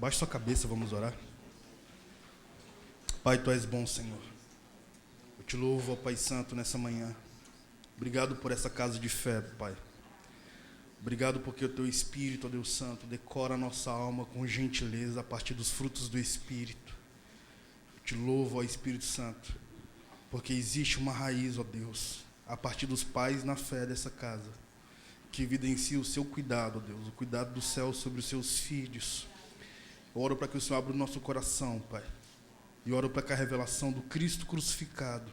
Baixe sua cabeça, vamos orar. Pai, Tu és bom, Senhor. Eu Te louvo, ó Pai Santo, nessa manhã. Obrigado por essa casa de fé, Pai. Obrigado porque o Teu Espírito, ó Deus Santo, decora a nossa alma com gentileza a partir dos frutos do Espírito. Eu Te louvo, ó Espírito Santo, porque existe uma raiz, ó Deus, a partir dos pais na fé dessa casa, que evidencia o Seu cuidado, ó Deus, o cuidado do céu sobre os Seus filhos. Eu oro para que o Senhor abra o nosso coração, Pai. E oro para que a revelação do Cristo crucificado,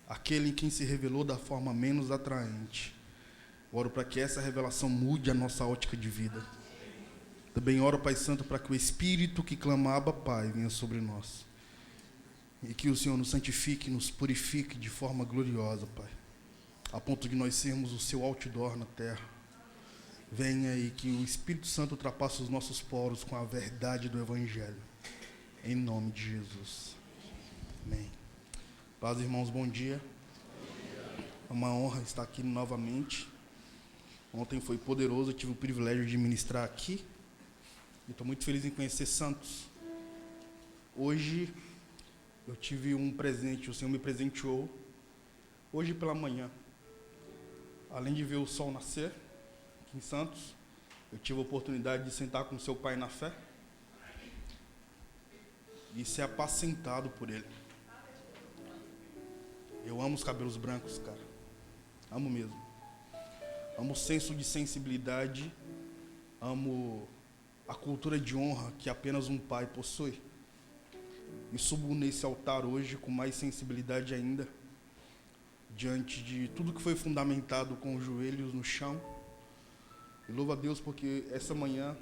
aquele em quem se revelou da forma menos atraente, oro para que essa revelação mude a nossa ótica de vida. Também oro, Pai Santo, para que o Espírito que clama Abba, Pai, venha sobre nós. E que o Senhor nos santifique, nos purifique de forma gloriosa, Pai, a ponto de nós sermos o Seu outdoor na terra. Venha e que o Espírito Santo ultrapasse os nossos poros com a verdade do Evangelho. Em nome de Jesus. Amém. Paz, irmãos, bom dia. É uma honra estar aqui novamente. Ontem foi poderoso, eu tive o privilégio de ministrar aqui. E estou muito feliz em conhecer Santos. Hoje eu tive um presente, o Senhor me presenteou. Hoje pela manhã, além de ver o sol nascer aqui em Santos, eu tive a oportunidade de sentar com seu pai na fé e ser apacentado por ele. Eu amo os cabelos brancos, cara. Amo mesmo. Amo o senso de sensibilidade. Amo a cultura de honra que apenas um pai possui. Me subo nesse altar hoje com mais sensibilidade ainda, diante de tudo que foi fundamentado com os joelhos no chão. E louvo a Deus porque essa manhã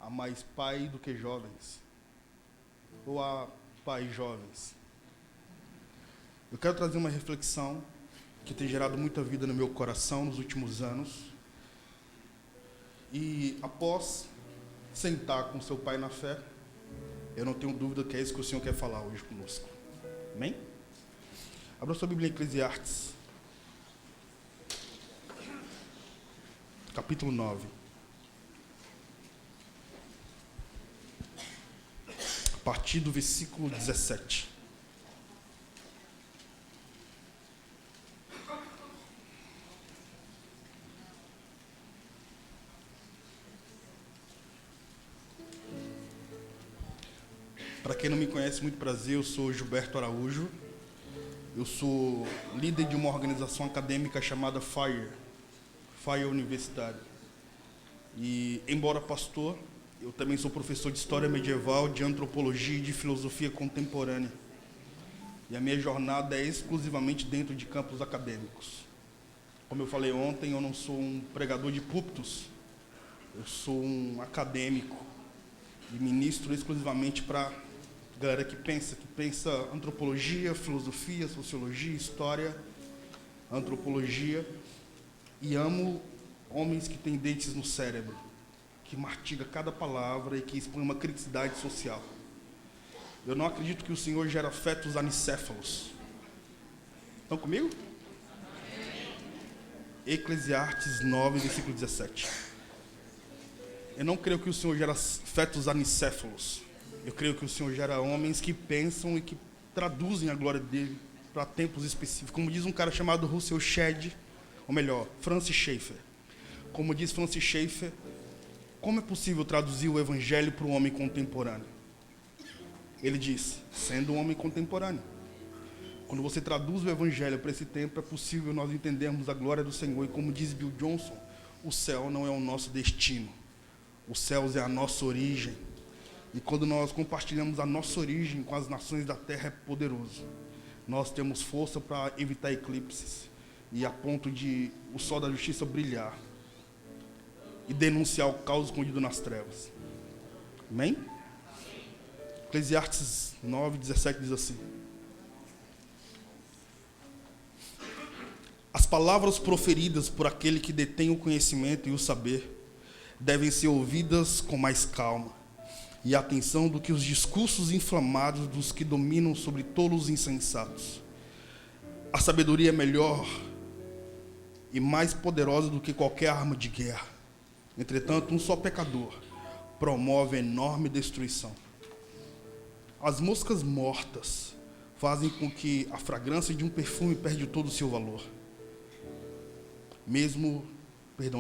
há mais pai do que jovens. Ou há pais jovens. Eu quero trazer uma reflexão que tem gerado muita vida no meu coração nos últimos anos. E após sentar com seu pai na fé, eu não tenho dúvida que é isso que o Senhor quer falar hoje conosco. Amém? Abra sua Bíblia em Eclesiastes, capítulo 9. A partir do versículo 17. Para quem não me conhece, muito prazer, eu sou Gilberto Araújo. Eu sou líder de uma organização acadêmica chamada FIRE Universitário. E, embora pastor, eu também sou professor de História Medieval, de Antropologia e de Filosofia Contemporânea. E a minha jornada é exclusivamente dentro de campos acadêmicos. Como eu falei ontem, eu não sou um pregador de púlpitos, eu sou um acadêmico e ministro exclusivamente para galera que pensa antropologia, filosofia, sociologia, história, antropologia, e amo homens que têm dentes no cérebro, que mastiga cada palavra e que expõe uma criticidade social. Eu não acredito que o Senhor gera fetos anicéfalos. Estão comigo? Eclesiastes 9, versículo 17. Eu não creio que o Senhor gera fetos anicéfalos. Eu creio que o Senhor gera homens que pensam e que traduzem a glória dele para tempos específicos. Como diz um cara chamado Russell Shedd, ou melhor, Francis Schaeffer. Como diz Francis Schaeffer, como é possível traduzir o Evangelho para um homem contemporâneo? Ele diz, sendo um homem contemporâneo. Quando você traduz o Evangelho para esse tempo, é possível nós entendermos a glória do Senhor. E como diz Bill Johnson, o céu não é o nosso destino. Os céus é a nossa origem. E quando nós compartilhamos a nossa origem com as nações da terra, é poderoso. Nós temos força para evitar eclipses. E a ponto de o sol da justiça brilhar. E denunciar o caos escondido nas trevas. Amém? Eclesiastes 9, 17 diz assim. As palavras proferidas por aquele que detém o conhecimento e o saber devem ser ouvidas com mais calma e atenção do que os discursos inflamados dos que dominam sobre tolos insensatos. A sabedoria é melhor e mais poderosa do que qualquer arma de guerra. Entretanto, um só pecador promove enorme destruição. As moscas mortas fazem com que a fragrância de um perfume perde todo o seu valor.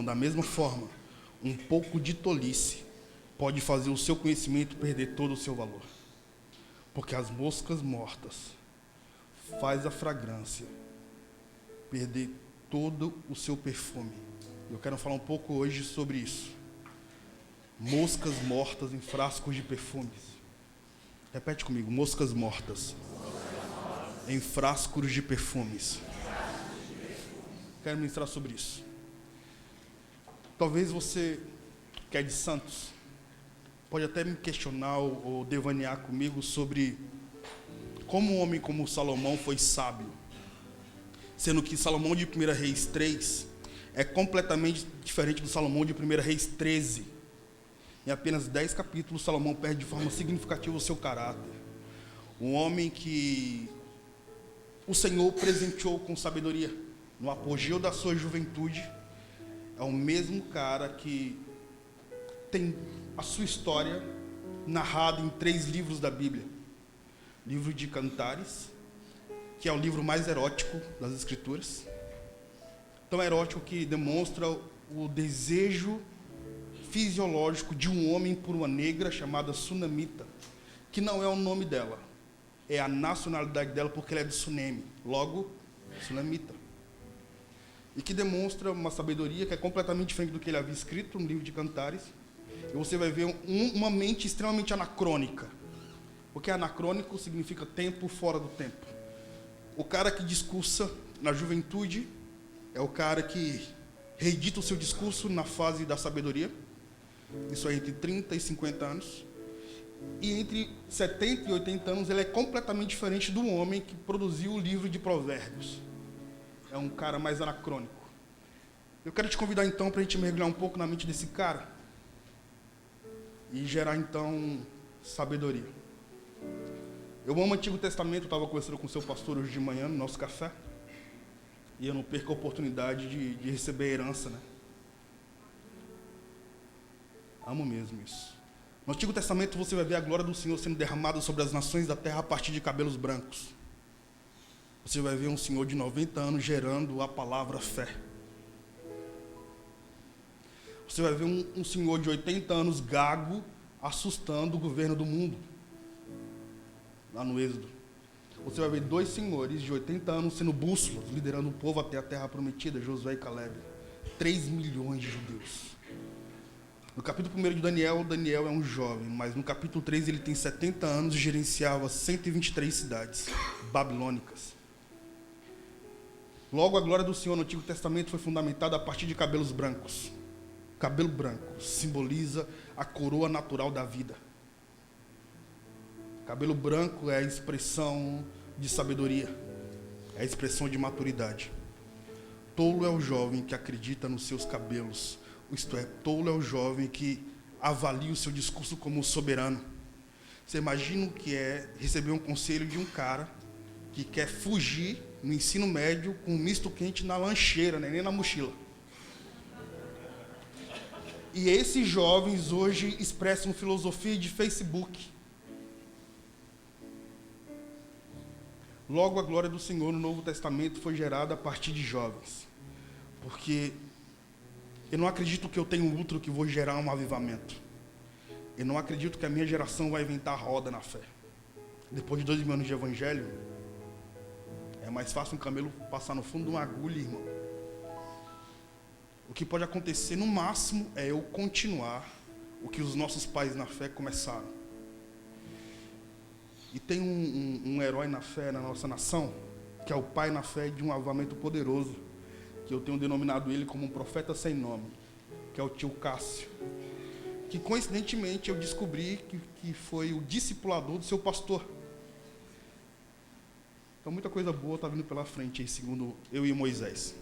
Da mesma forma, um pouco de tolice pode fazer o seu conhecimento perder todo o seu valor. Porque as moscas mortas faz a fragrância perder todo o seu perfume. Eu quero falar um pouco hoje sobre isso. Moscas mortas em frascos de perfumes. Repete comigo, moscas mortas em frascos de perfumes. Quero ministrar sobre isso. Talvez você, que é de Santos, pode até me questionar ou devanear comigo sobre como um homem como Salomão foi sábio. Sendo que Salomão de 1 Reis 3 é completamente diferente do Salomão de 1 Reis 13. Em apenas 10 capítulos, Salomão perde de forma significativa o seu caráter. Um homem que o Senhor presenteou com sabedoria. No apogeu da sua juventude, é o mesmo cara que tem a sua história narrada em 3 livros da Bíblia. Livro de Cantares, que é o livro mais erótico das Escrituras. Tão erótico que demonstra o desejo fisiológico de um homem por uma negra chamada Sunamita, que não é o nome dela, é a nacionalidade dela porque ela é de Suneme, logo Sunamita. E que demonstra uma sabedoria que é completamente diferente do que ele havia escrito no livro de Cantares. E você vai ver uma mente extremamente anacrônica, porque anacrônico significa tempo fora do tempo. O cara que discursa na juventude é o cara que reedita o seu discurso na fase da sabedoria. Isso é entre 30 e 50 anos. E entre 70 e 80 anos, ele é completamente diferente do homem que produziu o livro de Provérbios. É um cara mais anacrônico. Eu quero te convidar, então, para a gente mergulhar um pouco na mente desse cara e gerar, então, sabedoria. Eu amo o Antigo Testamento, eu estava conversando com o seu pastor hoje de manhã, no nosso café, e eu não perco a oportunidade de receber a herança, né? Amo mesmo isso. No Antigo Testamento você vai ver a glória do Senhor sendo derramada sobre as nações da terra a partir de cabelos brancos. Você vai ver um senhor de 90 anos gerando a palavra fé. Você vai ver um senhor de 80 anos gago assustando o governo do mundo. Lá no Êxodo. Você vai ver 2 senhores de 80 anos sendo bússolas, liderando o povo até a terra prometida, Josué e Caleb. 3 milhões de judeus. No capítulo 1 de Daniel, Daniel é um jovem, mas no capítulo 3 ele tem 70 anos e gerenciava 123 cidades babilônicas. Logo, a glória do Senhor no Antigo Testamento foi fundamentada a partir de cabelos brancos. Cabelo branco simboliza a coroa natural da vida. Cabelo branco é a expressão de sabedoria, é a expressão de maturidade. Tolo é o jovem que acredita nos seus cabelos. Isto é, tolo é o jovem que avalia o seu discurso como soberano. Você imagina o que é receber um conselho de um cara que quer fugir no ensino médio com um misto quente na lancheira, né? Nem na mochila. E esses jovens hoje expressam filosofia de Facebook. Logo, a glória do Senhor no Novo Testamento foi gerada a partir de jovens. Porque eu não acredito que eu tenho um útero que vou gerar um avivamento. Eu não acredito que a minha geração vai inventar roda na fé. Depois de 2000 anos de evangelho, é mais fácil um camelo passar no fundo de uma agulha, irmão. O que pode acontecer no máximo é eu continuar o que os nossos pais na fé começaram. E tem um herói na fé na nossa nação, que é o pai na fé de um avivamento poderoso, que eu tenho denominado ele como um profeta sem nome, que é o tio Cássio, que coincidentemente eu descobri que foi o discipulador do seu pastor. Então muita coisa boa está vindo pela frente aí, segundo eu e Moisés.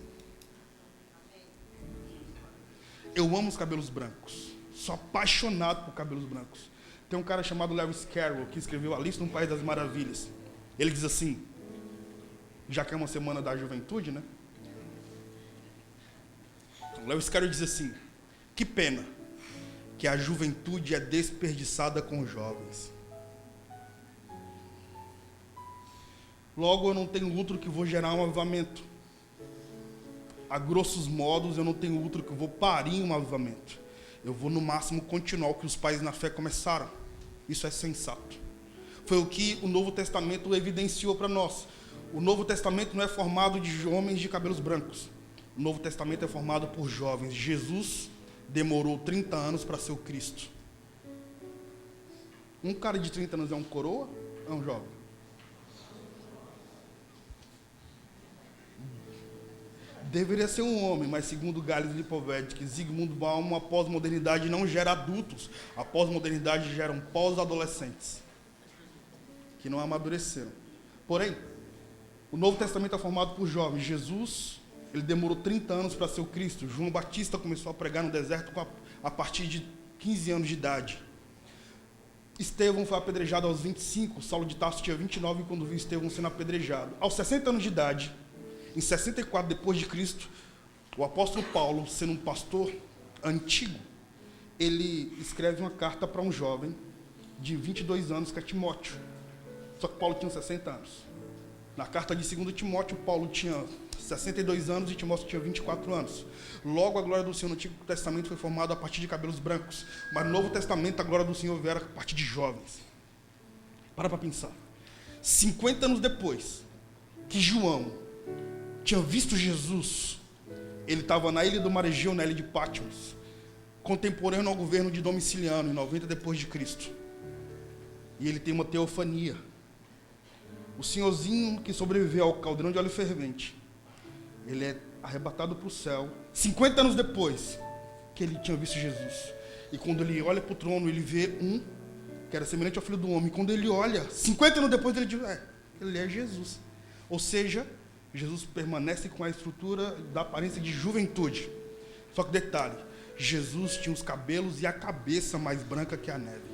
Eu amo os cabelos brancos, sou apaixonado por cabelos brancos. Tem um cara chamado Lewis Carroll que escreveu Alice no País das Maravilhas. Ele diz assim, já que é uma semana da juventude, né? Lewis Carroll diz assim: que pena que a juventude é desperdiçada com jovens. Logo, eu não tenho outro que vou gerar um avivamento. A grossos modos, eu não tenho outro que vou parir um avivamento. Eu vou, no máximo, continuar o que os pais na fé começaram. Isso é sensato. Foi o que o Novo Testamento evidenciou para nós. O Novo Testamento não é formado de homens de cabelos brancos. O Novo Testamento é formado por jovens. Jesus demorou 30 anos para ser o Cristo. Um cara de 30 anos é um coroa ou é um jovem? Deveria ser um homem, mas segundo Gales Lipovetsky e Zygmunt Bauman, a pós-modernidade não gera adultos. A pós-modernidade gera pós-adolescentes, que não amadureceram. Porém, o Novo Testamento é formado por jovens. Jesus, ele demorou 30 anos para ser o Cristo. João Batista começou a pregar no deserto a partir de 15 anos de idade. Estevão foi apedrejado aos 25, Saulo de Tarso tinha 29 quando viu Estevão sendo apedrejado. Aos 60 anos de idade, em 64 depois de Cristo, o apóstolo Paulo, sendo um pastor antigo, ele escreve uma carta para um jovem de 22 anos, que é Timóteo. Só que Paulo tinha 60 anos. Na carta de 2 Timóteo, Paulo tinha 62 anos e Timóteo tinha 24 anos. Logo, a glória do Senhor no Antigo Testamento foi formada a partir de cabelos brancos. Mas no Novo Testamento, a glória do Senhor veio a partir de jovens. Para pensar. 50 anos depois que João tinha visto Jesus, ele estava na ilha do Mar Egeu, na ilha de Patmos, contemporâneo ao governo de Domiciliano, em 90 depois de Cristo. E ele tem uma teofania. O senhorzinho que sobreviveu ao caldeirão de óleo fervente, ele é arrebatado para o céu, 50 anos depois que ele tinha visto Jesus. E quando ele olha para o trono, ele vê um que era semelhante ao Filho do Homem. Quando ele olha, 50 anos depois, ele diz, ele é Jesus. Ou seja, Jesus permanece com a estrutura da aparência de juventude. Só que detalhe, Jesus tinha os cabelos e a cabeça mais branca que a neve.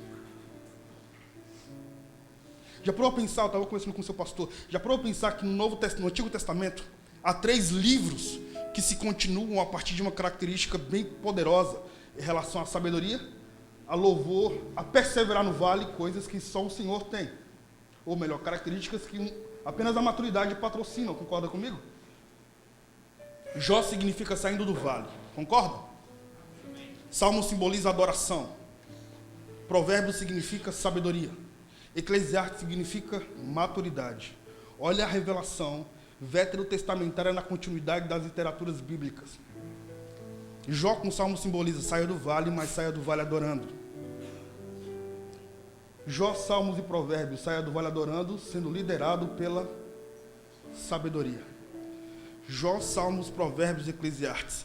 Já parou a pensar, eu estava conversando com o seu pastor, já parou a pensar que no Antigo Testamento há 3 livros que se continuam a partir de uma característica bem poderosa em relação à sabedoria, a louvor, a perseverar no vale, coisas que só o Senhor tem. Ou melhor, características que apenas a maturidade patrocina, concorda comigo? Jó significa saindo do vale, concorda? Salmo simboliza adoração. Provérbios significa sabedoria. Eclesiastes significa maturidade. Olha a revelação veterotestamentária na continuidade das literaturas bíblicas. Jó com o Salmo simboliza, saia do vale, mas saia do vale adorando. Jó, Salmos e Provérbios, saia do vale adorando, sendo liderado pela sabedoria. Jó, Salmos, Provérbios e Eclesiastes,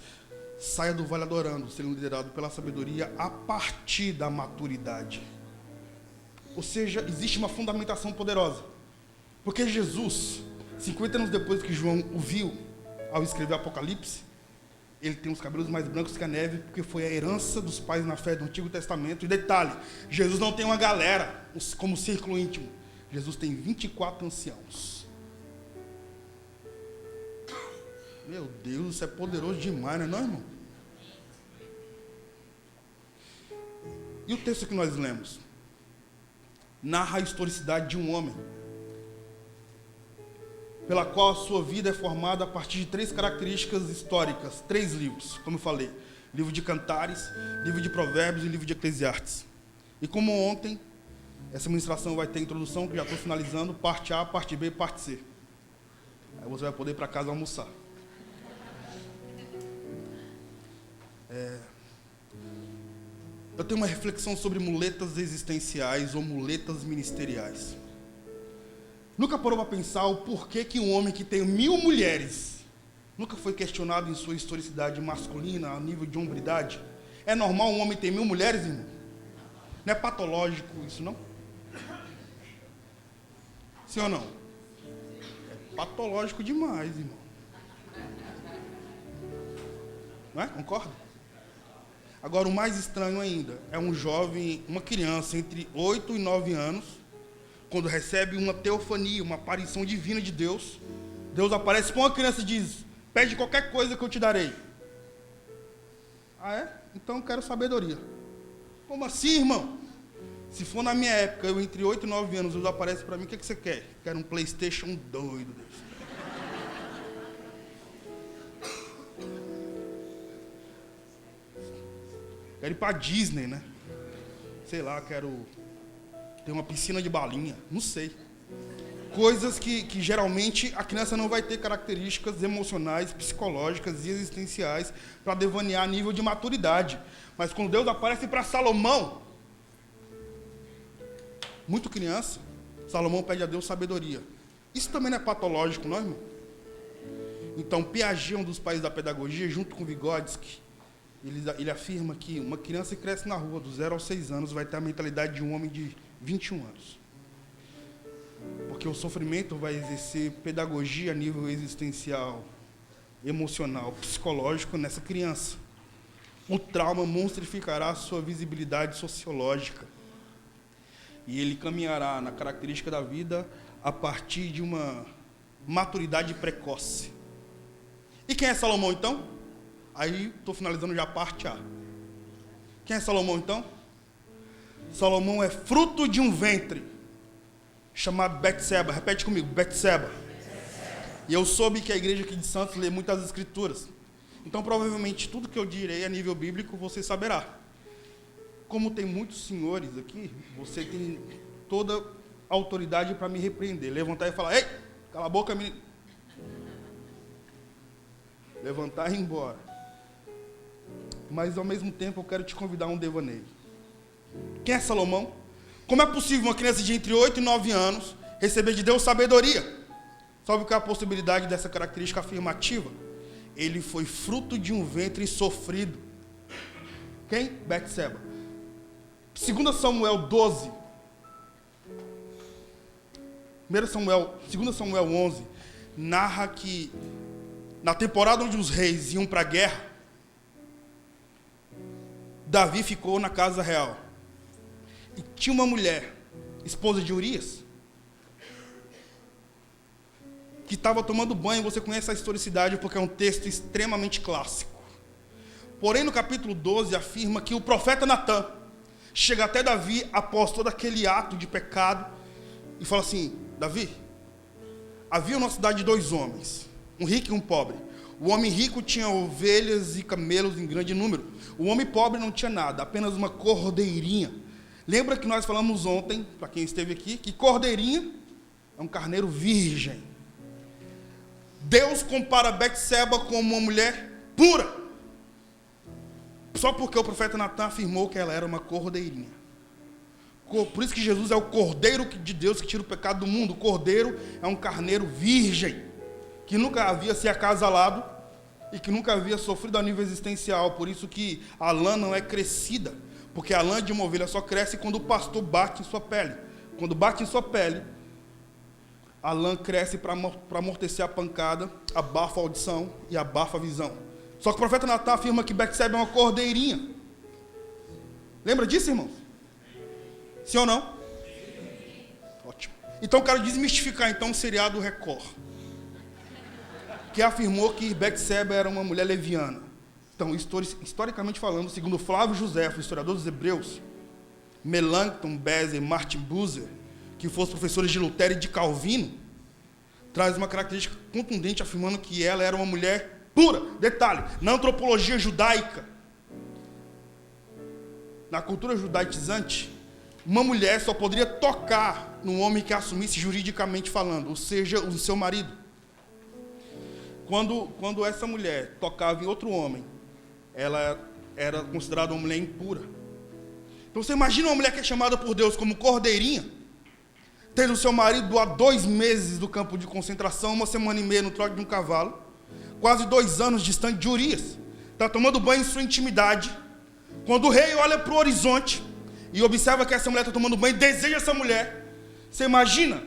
saia do vale adorando, sendo liderado pela sabedoria a partir da maturidade. Ou seja, existe uma fundamentação poderosa. Porque Jesus, 50 anos depois que João o viu, ao escrever Apocalipse, ele tem os cabelos mais brancos que a neve, porque foi a herança dos pais na fé do Antigo Testamento. E detalhe, Jesus não tem uma galera como círculo íntimo. Jesus tem 24 anciãos. Meu Deus, isso é poderoso demais, não é, irmão? E o texto que nós lemos? Narra a historicidade de um homem, pela qual a sua vida é formada a partir de 3 características históricas, 3 livros, como eu falei, livro de Cantares, livro de Provérbios e livro de Eclesiastes. E como ontem, essa ministração vai ter introdução, que já estou finalizando, parte A, parte B e parte C. Aí você vai poder ir para casa almoçar. Eu tenho uma reflexão sobre muletas existenciais ou muletas ministeriais. Nunca parou para pensar o porquê que um homem que tem 1000 mulheres nunca foi questionado em sua historicidade masculina, a nível de hombridade? É normal um homem ter 1000 mulheres, irmão? Não é patológico isso, não? Sim ou não? É patológico demais, irmão. Não é? Concorda? Agora, o mais estranho ainda é um jovem, uma criança entre 8 e 9 anos, quando recebe uma teofania, uma aparição divina de Deus. Deus aparece para uma criança e diz, pede qualquer coisa que eu te darei. Ah, é? Então eu quero sabedoria. Como assim, irmão? Se for na minha época, eu entre 8 e 9 anos, Deus aparece para mim, o que você quer? Quero um PlayStation doido, Deus. Quero ir para Disney, né? Sei lá, quero ter uma piscina de balinha, não sei. Coisas que geralmente a criança não vai ter características emocionais, psicológicas e existenciais para devanear a nível de maturidade. Mas quando Deus aparece para Salomão, muito criança, Salomão pede a Deus sabedoria. Isso também não é patológico, não, irmão? Então, Piaget, um dos pais da pedagogia, junto com Vygotsky, ele afirma que uma criança que cresce na rua, dos 0 aos 6 anos, vai ter a mentalidade de um homem de 21 anos. Porque o sofrimento vai exercer pedagogia a nível existencial, emocional, psicológico nessa criança. O trauma monstrificará a sua visibilidade sociológica. E ele caminhará na característica da vida a partir de uma maturidade precoce. E quem é Salomão, então? Aí, estou finalizando já a parte A. Quem é Salomão, então? Salomão é fruto de um ventre chamado Betseba. Repete comigo, Betseba. E eu soube que a igreja aqui de Santos lê muitas escrituras. Então, provavelmente, tudo que eu direi a nível bíblico, você saberá. Como tem muitos senhores aqui, você tem toda a autoridade para me repreender. Levantar e falar, ei, cala a boca, menino. Levantar e ir embora. Mas, ao mesmo tempo, eu quero te convidar a um devaneio. Quem é Salomão? Como é possível uma criança de entre 8 e 9 anos receber de Deus sabedoria? Sabe qual é a possibilidade dessa característica afirmativa? Ele foi fruto de um ventre sofrido. Quem? Betseba. 2 Samuel 12. 2 Samuel 11 narra que na temporada onde os reis iam para a guerra, Davi ficou na casa real. E tinha uma mulher, esposa de Urias, que estava tomando banho. Você conhece a historicidade porque é um texto extremamente clássico. Porém, no capítulo 12, afirma que o profeta Natã chega até Davi após todo aquele ato de pecado e fala assim, Davi, havia na cidade 2 homens, um rico e um pobre. O homem rico tinha ovelhas e camelos em grande número. O homem pobre não tinha nada, apenas uma cordeirinha. Lembra que nós falamos ontem, para quem esteve aqui, que cordeirinha é um carneiro virgem. Deus compara Betseba como uma mulher pura, só porque o profeta Natã afirmou que ela era uma cordeirinha. Por isso que Jesus é o cordeiro de Deus que tira o pecado do mundo. O cordeiro é um carneiro virgem, que nunca havia se acasalado e que nunca havia sofrido a nível existencial. Por isso que a lã não é crescida, porque a lã de uma ovelha só cresce quando o pastor bate em sua pele. Quando bate em sua pele, a lã cresce para amortecer a pancada, abafa a audição e abafa a visão. Só que o profeta Natã afirma que Betseba é uma cordeirinha. Lembra disso, irmãos? Sim ou não? Ótimo. Então eu quero desmistificar então o seriado Record, que afirmou que Betseba era uma mulher leviana. Então, historicamente falando, segundo Flávio Josefo, historiador dos Hebreus, Melanchthon, Bezer, Martin Bucer, que foram professores de Lutero e de Calvino, traz uma característica contundente afirmando que ela era uma mulher pura. Detalhe, na antropologia judaica, na cultura judaizante, uma mulher só poderia tocar num homem que assumisse juridicamente falando, ou seja, o seu marido. Quando essa mulher tocava em outro homem, ela era considerada uma mulher impura. Então você imagina uma mulher que é chamada por Deus como cordeirinha, tendo seu marido há 2 meses do campo de concentração, 1 semana e meia no trote de um cavalo, quase 2 anos distante de Urias, está tomando banho em sua intimidade. Quando o rei olha para o horizonte e observa que essa mulher está tomando banho, deseja essa mulher. Você imagina?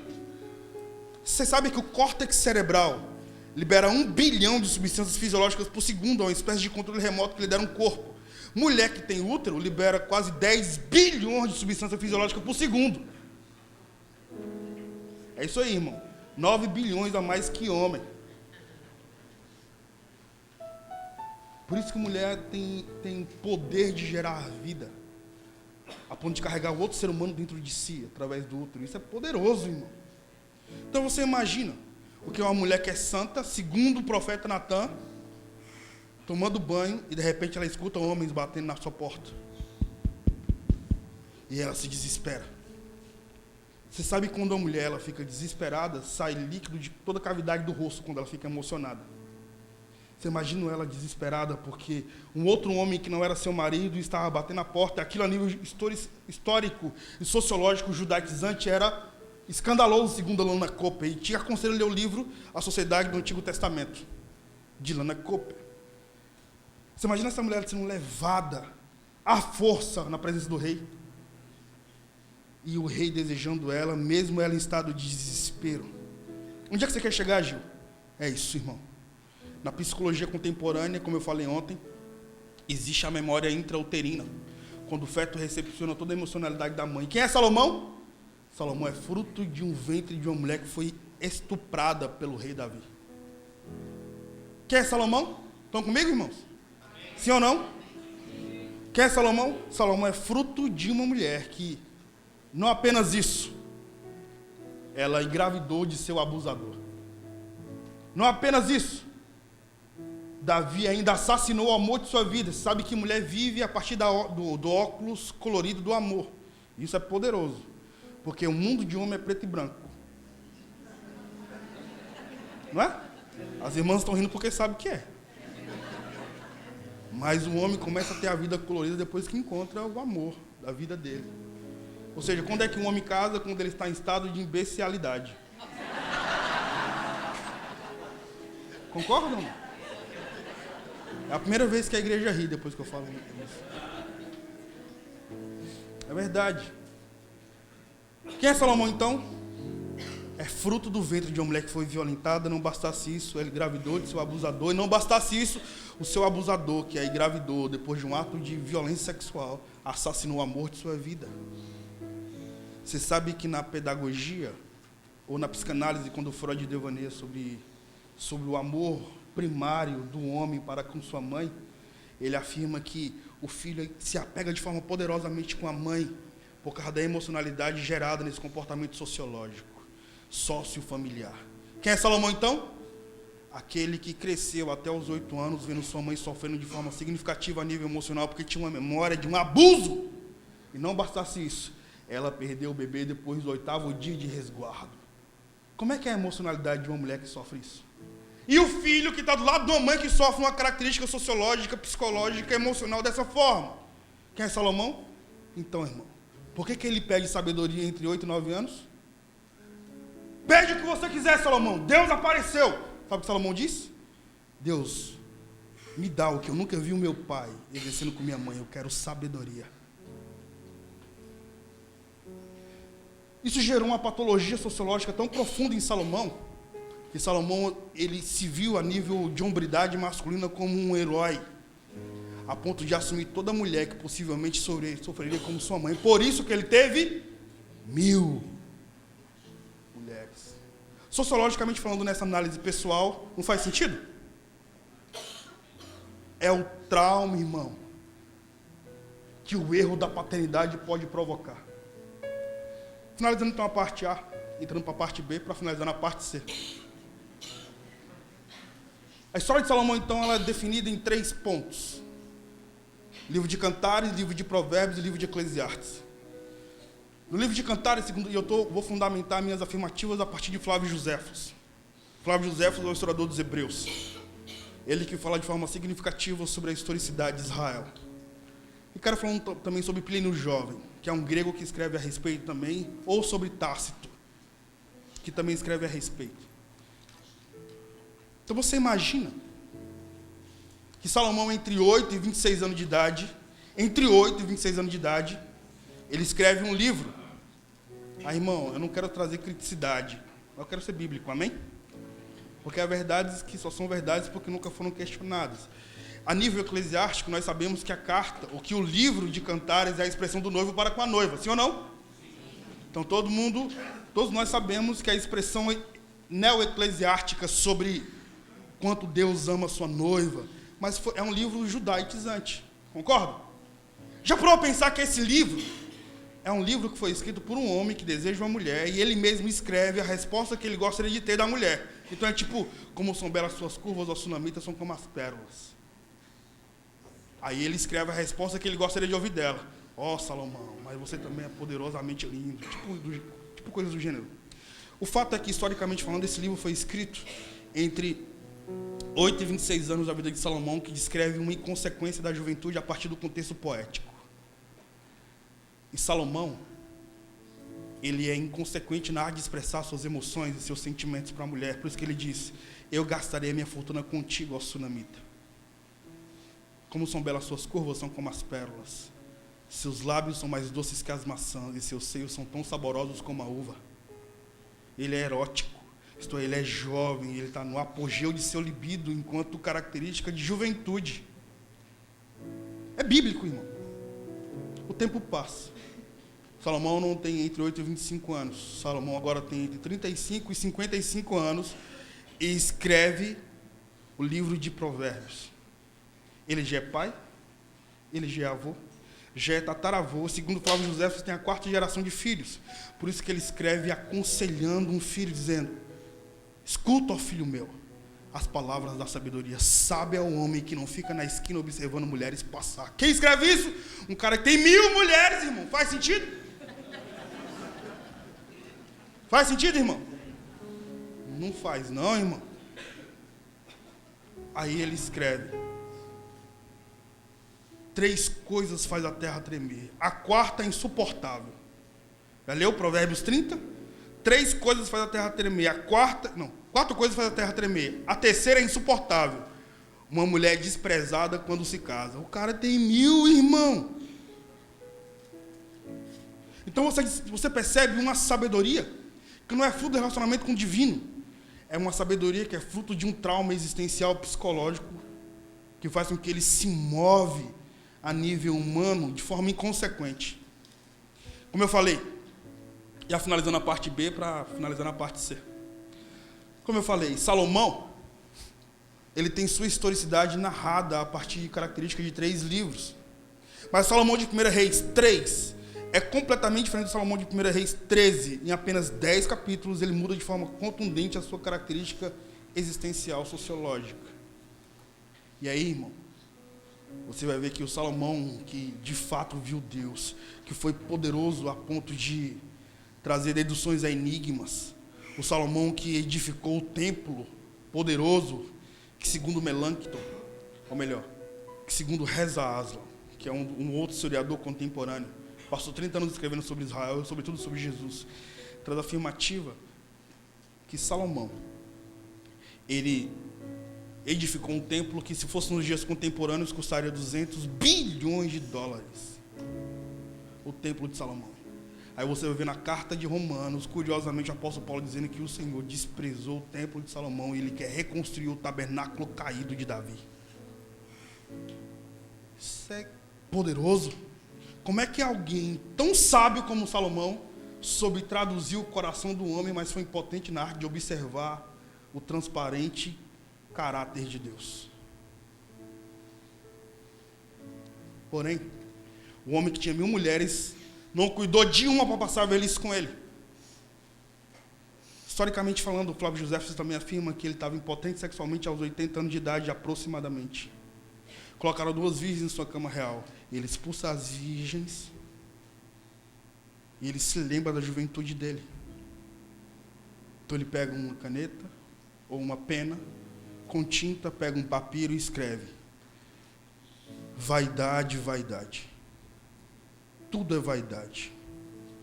Você sabe que o córtex cerebral libera 1 bilhão de substâncias fisiológicas por segundo, é uma espécie de controle remoto que lidera um corpo. Mulher que tem útero libera quase 10 bilhões de substâncias fisiológicas por segundo. É isso aí, irmão. 9 bilhões a mais que homem. Por isso que mulher tem poder de gerar vida. a ponto de carregar o outro ser humano dentro de si, através do útero. Isso é poderoso, irmão. Então você imagina o que é uma mulher que é santa, segundo o profeta Natan, tomando banho, e de repente ela escuta homens batendo na sua porta. E ela se desespera. Você sabe quando a mulher ela fica desesperada, sai líquido de toda a cavidade do rosto quando ela fica emocionada. Você imagina ela desesperada porque um outro homem que não era seu marido estava batendo na porta. Aquilo a nível histórico e sociológico judaizante era escandaloso, segundo a Lana Cooper. E te aconselho a ler o livro A Sociedade do Antigo Testamento, de Lana Cooper. Você imagina essa mulher sendo levada à força na presença do rei. E o rei desejando ela, mesmo ela em estado de desespero. Onde é que você quer chegar, Gil? É isso, irmão. Na psicologia contemporânea, como eu falei ontem, existe a memória intrauterina, quando o feto recepciona toda a emocionalidade da mãe. Quem é Salomão? Salomão é fruto de um ventre de uma mulher que foi estuprada pelo rei Davi. Quem é Salomão? Estão comigo, irmãos? Sim ou não? Quem é Salomão? Salomão é fruto de uma mulher que, não apenas isso, ela engravidou de seu abusador. Não apenas isso, Davi ainda assassinou o amor de sua vida. Você sabe que mulher vive a partir do óculos colorido do amor. Isso é poderoso, porque o mundo de homem é preto e branco. Não é? As irmãs estão rindo porque sabem o que é. Mas o homem começa a ter a vida colorida depois que encontra o amor da vida dele. Ou seja, quando é que um homem casa? Quando ele está em estado de imbecilidade. Concordam? É a primeira vez que a igreja ri depois que eu falo isso. É verdade. Quem é Salomão, então? É fruto do ventre de uma mulher que foi violentada. Não bastasse isso, ele engravidou de seu abusador. E não bastasse isso, o seu abusador, que a engravidou depois de um ato de violência sexual, assassinou o amor de sua vida. Você sabe que na pedagogia, ou na psicanálise, quando Freud devaneia sobre o amor primário do homem para com sua mãe, ele afirma que o filho se apega de forma poderosamente com a mãe, por causa da emocionalidade gerada nesse comportamento sociológico, sócio-familiar. Quem é Salomão, então? Aquele que cresceu até os 8 anos, vendo sua mãe sofrendo de forma significativa a nível emocional, porque tinha uma memória de um abuso. E não bastasse isso, ela perdeu o bebê depois do 8º dia de resguardo. Como é que é a emocionalidade de uma mulher que sofre isso? E o filho que está do lado de uma mãe que sofre uma característica sociológica, psicológica, emocional dessa forma. Quem é Salomão? Então, irmão, por que ele pede sabedoria entre 8 e 9 anos? Pede o que você quiser, Salomão. Deus apareceu. Sabe o que Salomão disse? Deus, me dá o que eu nunca vi o meu pai exercendo com minha mãe. Eu quero sabedoria. Isso gerou uma patologia sociológica tão profunda em Salomão, que Salomão ele se viu a nível de hombridade masculina como um herói, a ponto de assumir toda mulher que possivelmente sofreria como sua mãe. Por isso que ele teve 1000 mulheres. Sociologicamente falando, nessa análise pessoal, não faz sentido? É o trauma, irmão, que o erro da paternidade pode provocar. Finalizando então a parte A, entrando para a parte B, para finalizar na parte C. A história de Salomão, então, ela é definida em 3 pontos. Livro de Cantares, livro de Provérbios e livro de Eclesiastes. No livro de Cantares, vou fundamentar minhas afirmativas a partir de Flávio Joséfos. Flávio Joséfos é o historiador dos Hebreus. Ele que fala de forma significativa sobre a historicidade de Israel. E quero falar também sobre Plínio Jovem, que é um grego que escreve a respeito também, ou sobre Tácito, que também escreve a respeito. Então você imagina que Salomão, entre 8 e 26 anos de idade, ele escreve um livro. Irmão, eu não quero trazer criticidade, eu quero ser bíblico, amém? Porque há verdades que só são verdades porque nunca foram questionadas. A nível eclesiástico, nós sabemos que a carta, ou que o livro de Cantares é a expressão do noivo para com a noiva, sim ou não? Então todos nós sabemos que a expressão neo-eclesiástica sobre quanto Deus ama a sua noiva, mas é um livro judaicizante, concorda? Já parou a pensar que esse livro é um livro que foi escrito por um homem que deseja uma mulher, e ele mesmo escreve a resposta que ele gostaria de ter da mulher. Então é tipo, como são belas suas curvas, ó Sunamita, são como as pérolas. Aí ele escreve a resposta que ele gostaria de ouvir dela. Ó Salomão, mas você também é poderosamente lindo. Tipo coisas do gênero. O fato é que, historicamente falando, esse livro foi escrito entre 8 e 26 anos da vida de Salomão, que descreve uma inconsequência da juventude a partir do contexto poético. E Salomão, ele é inconsequente na arte de expressar suas emoções e seus sentimentos para a mulher. Por isso que ele diz, eu gastarei a minha fortuna contigo, ó Sunamita. Como são belas suas curvas, são como as pérolas. Seus lábios são mais doces que as maçãs, e seus seios são tão saborosos como a uva. Ele é erótico, isto é, ele é jovem, ele está no apogeu de seu libido, enquanto característica de juventude. É bíblico, irmão. O tempo passa. Salomão não tem entre 8 e 25 anos. Salomão agora tem entre 35 e 55 anos e escreve o livro de Provérbios. Ele já é pai, ele já é avô, já é tataravô. Segundo Flávio José, tem a 4ª geração de filhos. Por isso que ele escreve aconselhando um filho, dizendo, escuta, ó filho meu, as palavras da sabedoria. Sábio é o homem que não fica na esquina observando mulheres passar. Quem escreve isso? Um cara que tem 1000 mulheres, irmão. Faz sentido? Faz sentido, irmão? Não faz não, irmão. Aí ele escreve, 3 coisas faz a terra tremer. A 4ª é insuportável. Já leu Provérbios 30? 3 coisas faz a terra tremer. 4 coisas faz a terra tremer. A 3ª é insuportável. Uma mulher desprezada quando se casa. O cara tem 1000, irmão. Então você percebe uma sabedoria que não é fruto do relacionamento com o divino. É uma sabedoria que é fruto de um trauma existencial psicológico que faz com que ele se move a nível humano de forma inconsequente. Como eu falei, já finalizando a parte B para finalizar na parte C. Como eu falei, Salomão, ele tem sua historicidade narrada a partir de características de 3 livros. Mas Salomão de 1 Reis 3 é completamente diferente do Salomão de 1 Reis 13. Em apenas 10 capítulos, ele muda de forma contundente a sua característica existencial, sociológica. E aí, irmão, você vai ver que o Salomão, que de fato viu Deus, que foi poderoso a ponto de trazer deduções a enigmas, o Salomão que edificou o templo poderoso, que segundo Melancton, ou melhor, que segundo Reza Aslan, que é um outro historiador contemporâneo, passou 30 anos escrevendo sobre Israel, sobretudo sobre Jesus, traz a afirmativa que Salomão, ele edificou um templo que, se fosse nos dias contemporâneos, custaria 200 bilhões de dólares. O templo de Salomão. Aí você vai ver na carta de Romanos, curiosamente, o apóstolo Paulo dizendo que o Senhor desprezou o templo de Salomão e ele quer reconstruir o tabernáculo caído de Davi. Isso é poderoso. Como é que alguém tão sábio como Salomão soube traduzir o coração do homem, mas foi impotente na arte de observar o transparente caráter de Deus? Porém, o homem que tinha 1000 mulheres não cuidou de uma para passar a velhice com ele. Historicamente falando, o Flávio José também afirma que ele estava impotente sexualmente aos 80 anos de idade, aproximadamente. Colocaram 2 virgens em sua cama real. Ele expulsa as virgens e ele se lembra da juventude dele. Então ele pega uma caneta ou uma pena, com tinta, pega um papiro e escreve: vaidade, vaidade. Tudo é vaidade.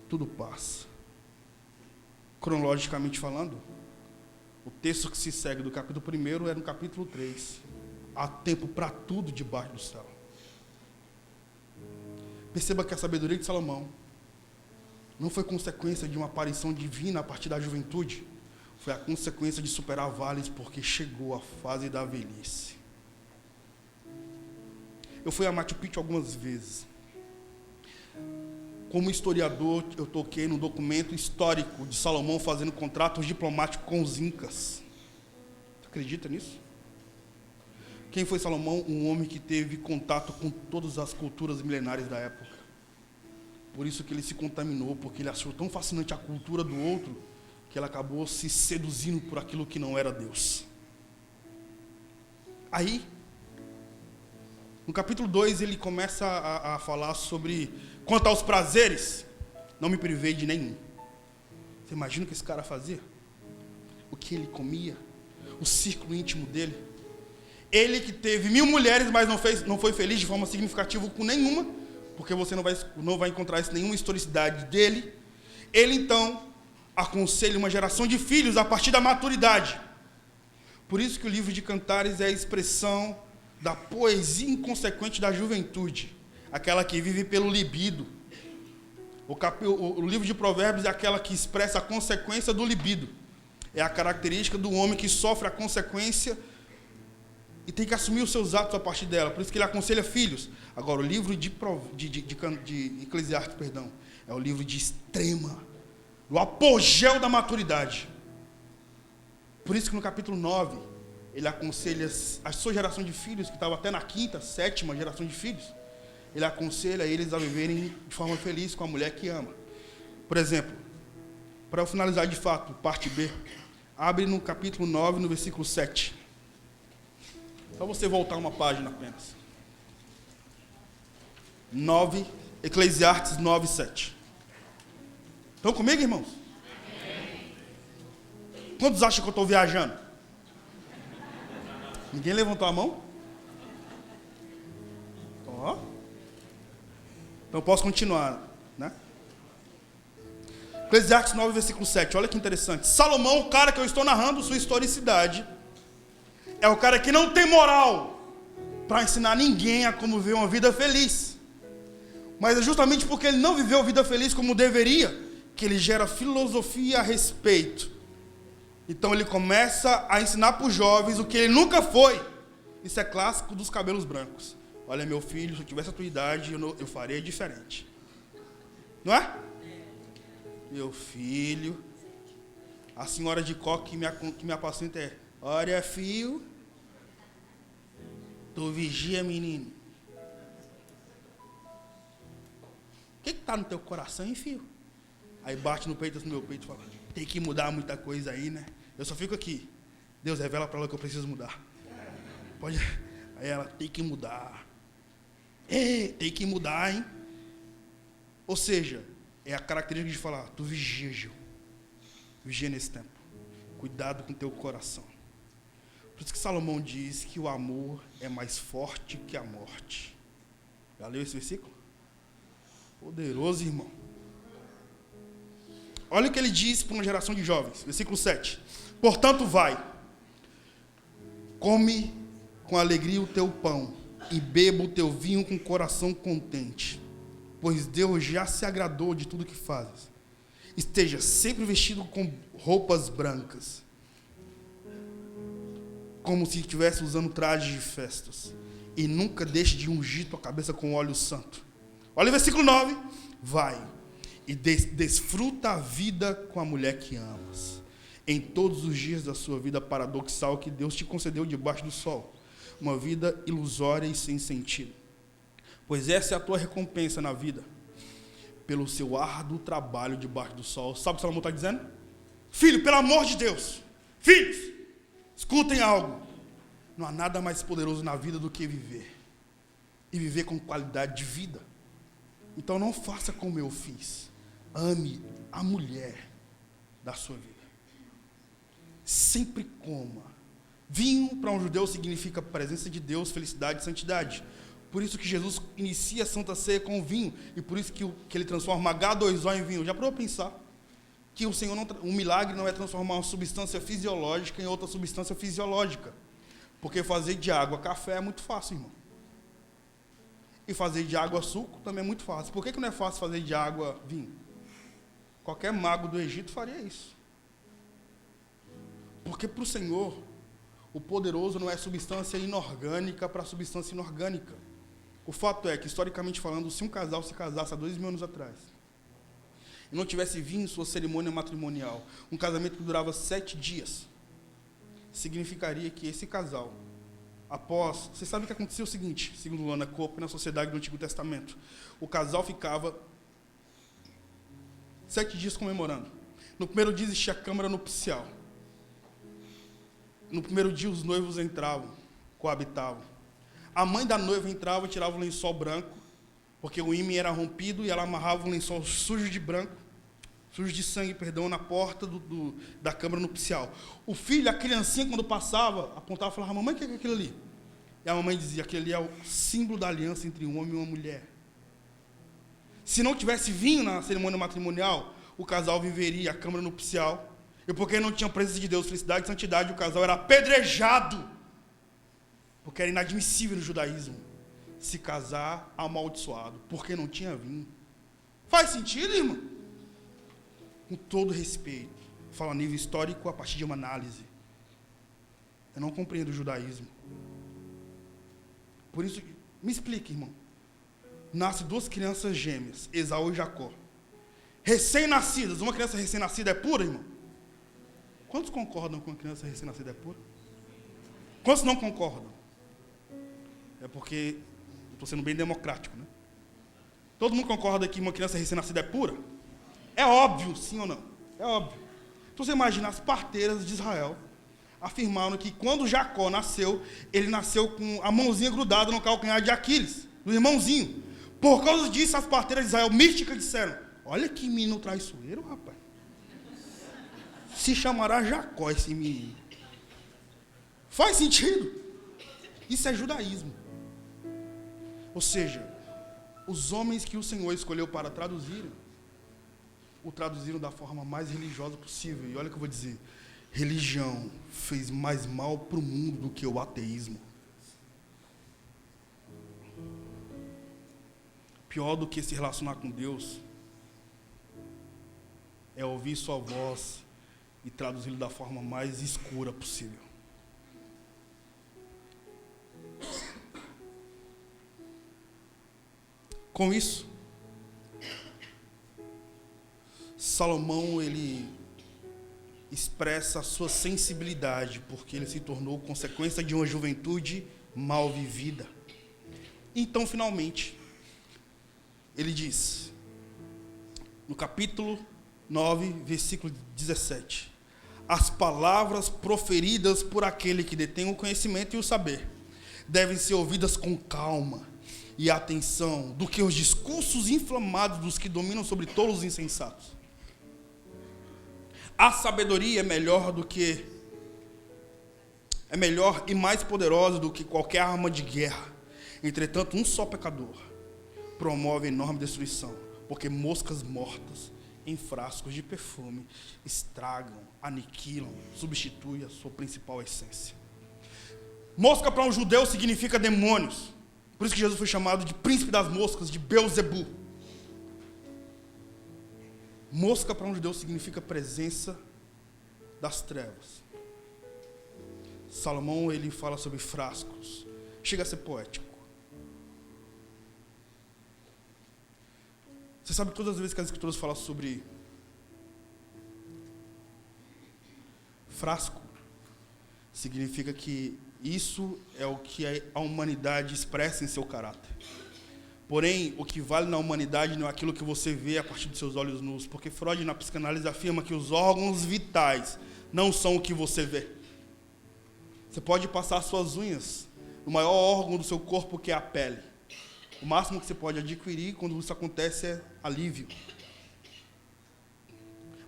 Tudo passa. Cronologicamente falando, o texto que se segue do capítulo 1 é no capítulo 3. Há tempo para tudo debaixo do céu. Perceba que a sabedoria de Salomão não foi consequência de uma aparição divina a partir da juventude. Foi a consequência de superar vales, porque chegou a fase da velhice. Eu fui a Machu Picchu algumas vezes. Como historiador, eu toquei no documento histórico de Salomão fazendo contratos diplomáticos com os incas. Você acredita nisso? Quem foi Salomão? Um homem que teve contato com todas as culturas milenares da época. Por isso que ele se contaminou, porque ele achou tão fascinante a cultura do outro, que ele acabou se seduzindo por aquilo que não era Deus. Aí, no capítulo 2, ele começa a falar sobre, quanto aos prazeres, não me privei de nenhum. Você imagina o que esse cara fazia? O que ele comia? O círculo íntimo dele? Ele que teve 1000 mulheres, mas não foi feliz de forma significativa com nenhuma, porque você não vai encontrar isso em nenhuma historicidade dele. Ele, então, aconselha uma geração de filhos a partir da maturidade. Por isso que o livro de Cantares é a expressão da poesia inconsequente da juventude, aquela que vive pelo libido. O livro de Provérbios é aquela que expressa a consequência do libido. É a característica do homem que sofre a consequência e tem que assumir os seus atos a partir dela. Por isso que ele aconselha filhos. Agora, o livro de Eclesiastes, é o livro de extrema, do apogeu da maturidade. Por isso que no capítulo 9, ele aconselha a sua geração de filhos, que estava até na 5ª, 7ª geração de filhos, ele aconselha eles a viverem de forma feliz com a mulher que ama. Por exemplo, para eu finalizar de fato, parte B, abre no capítulo 9, no versículo 7. Só você voltar uma página apenas. 9, Eclesiastes 9, 7. Estão comigo, irmãos? Quantos acham que eu estou viajando? Ninguém levantou a mão? Ó. Então eu posso continuar, né? Eclesiastes 9, versículo 7. Olha que interessante. Salomão, o cara que eu estou narrando sua historicidade, é o cara que não tem moral para ensinar ninguém a como viver uma vida feliz. Mas é justamente porque ele não viveu a vida feliz como deveria, que ele gera filosofia a respeito. Então ele começa a ensinar para os jovens o que ele nunca foi. Isso é clássico dos cabelos brancos. Olha, meu filho, se eu tivesse a tua idade, eu faria diferente. Não é? Meu filho, a senhora de coque que me apacenta é: olha, filho, tu vigia, menino. O que está no teu coração, hein, filho? Aí bate no peito, no meu peito, e fala: tem que mudar muita coisa aí, né? Eu só fico aqui. Deus, revela para ela que eu preciso mudar. Pode. Aí ela: tem que mudar. Tem que mudar, hein? Ou seja, é a característica de falar: tu vigia, Gil. Vigia nesse tempo. Cuidado com teu coração. Por isso que Salomão diz que o amor é mais forte que a morte. Já leu esse versículo? Poderoso, irmão. Olha o que ele diz para uma geração de jovens. Versículo 7. Portanto, vai, come com alegria o teu pão e beba o teu vinho com coração contente, pois Deus já se agradou de tudo que fazes. Esteja sempre vestido com roupas brancas, como se estivesse usando trajes de festas, e nunca deixe de ungir tua cabeça com óleo santo. Olha o versículo 9. Vai e desfruta a vida com a mulher que amas, em todos os dias da sua vida paradoxal que Deus te concedeu debaixo do sol, uma vida ilusória e sem sentido. Pois essa é a tua recompensa na vida, pelo seu árduo trabalho debaixo do sol. Sabe o que Salomão está dizendo? Filho, pelo amor de Deus, filhos, escutem algo. Não há nada mais poderoso na vida do que viver, e viver com qualidade de vida. Então não faça como eu fiz. Ame a mulher da sua vida. Sempre coma. Vinho para um judeu significa presença de Deus, felicidade e santidade. Por isso que Jesus inicia a Santa Ceia com vinho. E por isso que ele transforma H2O em vinho. Já parou para pensar que um milagre não é transformar uma substância fisiológica em outra substância fisiológica. Porque fazer de água café é muito fácil, irmão. E fazer de água suco também é muito fácil. Por que não é fácil fazer de água vinho? Qualquer mago do Egito faria isso. Porque para o Senhor, o poderoso não é substância inorgânica para substância inorgânica. O fato é que, historicamente falando, se um casal se casasse há 2000 anos atrás e não tivesse vinho em sua cerimônia matrimonial, um casamento que durava 7 dias, significaria que esse casal, após... Você sabe que acontecia o seguinte, segundo Lana Cope, na sociedade do Antigo Testamento. O casal ficava 7 dias comemorando. No primeiro dia existia a câmara nupcial. No primeiro dia os noivos entravam, coabitavam. A mãe da noiva entrava e tirava o lençol branco, porque o ímã era rompido, e ela amarrava um lençol sujo de sangue, na porta da câmara nupcial. O filho, a criancinha, quando passava, apontava e falava: mamãe, o que é aquilo ali? E a mamãe dizia: aquele ali é o símbolo da aliança entre um homem e uma mulher. Se não tivesse vinho na cerimônia matrimonial, o casal viveria a câmara nupcial, e porque não tinha presença de Deus, felicidade e santidade, o casal era apedrejado, porque era inadmissível no judaísmo se casar amaldiçoado, porque não tinha vinho. Faz sentido, irmão? Com todo respeito, falo a nível histórico a partir de uma análise. Eu não compreendo o judaísmo. Por isso, me explique, irmão. Nasce 2 crianças gêmeas, Esaú e Jacó. Recém-nascidas. Uma criança recém-nascida é pura, irmão? Quantos concordam com uma criança recém-nascida é pura? Quantos não concordam? É porque eu estou sendo bem democrático, né? Todo mundo concorda que uma criança recém-nascida é pura? É óbvio, sim ou não? É óbvio. Então você imagina, as parteiras de Israel afirmaram que quando Jacó nasceu, ele nasceu com a mãozinha grudada no calcanhar de Aquiles, do irmãozinho. Por causa disso, as parteiras de Israel místicas disseram: olha que menino traiçoeiro, rapaz. Se chamará Jacó esse menino. Faz sentido? Isso é judaísmo. Ou seja, os homens que o Senhor escolheu para traduzirem, o traduziram da forma mais religiosa possível. E olha o que eu vou dizer: religião fez mais mal para o mundo do que o ateísmo. Pior do que se relacionar com Deus é ouvir sua voz e traduzi-lo da forma mais escura possível. Com isso, Salomão, ele expressa a sua sensibilidade, porque ele se tornou consequência de uma juventude mal vivida. Então, finalmente, ele diz, no capítulo 9, versículo 17: as palavras proferidas por aquele que detém o conhecimento e o saber devem ser ouvidas com calma e atenção, do que os discursos inflamados dos que dominam sobre tolos os insensatos. A sabedoria é melhor e mais poderosa do que qualquer arma de guerra. Entretanto, um só pecador promove enorme destruição, porque moscas mortas em frascos de perfume estragam, aniquilam, substituem a sua principal essência. Mosca para um judeu significa demônios. Por isso que Jesus foi chamado de príncipe das moscas, de Beelzebu. Mosca para um judeu significa presença das trevas. Salomão, ele fala sobre frascos. Chega a ser poético. Você sabe que todas as vezes que as escrituras falam sobre frasco, significa que isso é o que a humanidade expressa em seu caráter. Porém, o que vale na humanidade não é aquilo que você vê a partir dos seus olhos nus, porque Freud, na psicanálise, afirma que os órgãos vitais não são o que você vê. Você pode passar suas unhas no maior órgão do seu corpo, que é a pele. O máximo que você pode adquirir quando isso acontece é alívio.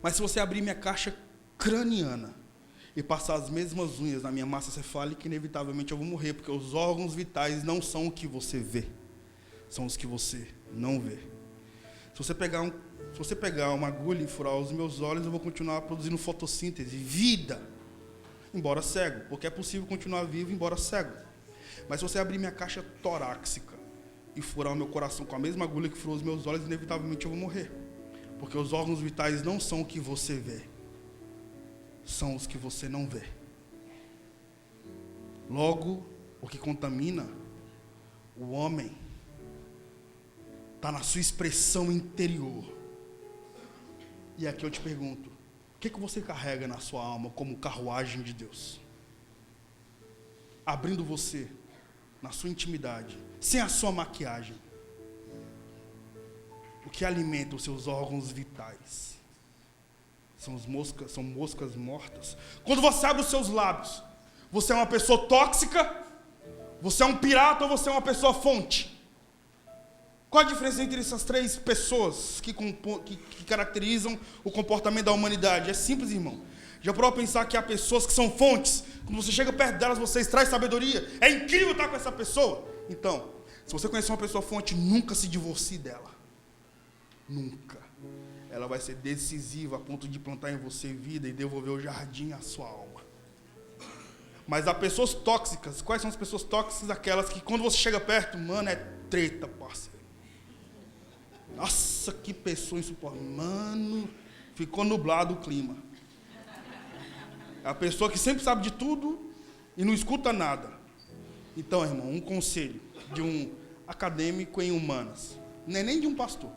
Mas se você abrir minha caixa craniana e passar as mesmas unhas na minha massa cefálica, inevitavelmente eu vou morrer, porque os órgãos vitais não são o que você vê, são os que você não vê. Se você pegar uma agulha e furar os meus olhos, eu vou continuar produzindo fotossíntese, vida, embora cego, porque é possível continuar vivo embora cego. Mas se você abrir minha caixa torácica e furar o meu coração com a mesma agulha que furou os meus olhos, inevitavelmente eu vou morrer, porque os órgãos vitais não são o que você vê, são os que você não vê. Logo, o que contamina o homem está na sua expressão interior. E aqui eu te pergunto: o que você carrega na sua alma como carruagem de Deus? Abrindo você na sua intimidade, sem a sua maquiagem. O que alimenta os seus órgãos vitais. São moscas mortas. Quando você abre os seus lábios, você é uma pessoa tóxica, você é um pirata ou você é uma pessoa fonte? Qual a diferença entre essas três pessoas que caracterizam o comportamento da humanidade? É simples, irmão. Já parou a pensar que há pessoas que são fontes? Quando você chega perto delas, você extrai sabedoria. É incrível estar com essa pessoa. Então, se você conhecer uma pessoa fonte, nunca se divorcie dela. Nunca. Ela vai ser decisiva a ponto de plantar em você vida e devolver o jardim à sua alma. Mas há pessoas tóxicas. Quais são as pessoas tóxicas? Aquelas que quando você chega perto, mano, é treta, parceiro. Nossa, que pessoa insuportável. Mano, ficou nublado o clima. É a pessoa que sempre sabe de tudo e não escuta nada. Então, irmão, um conselho de um acadêmico em humanas. Não é nem de um pastor.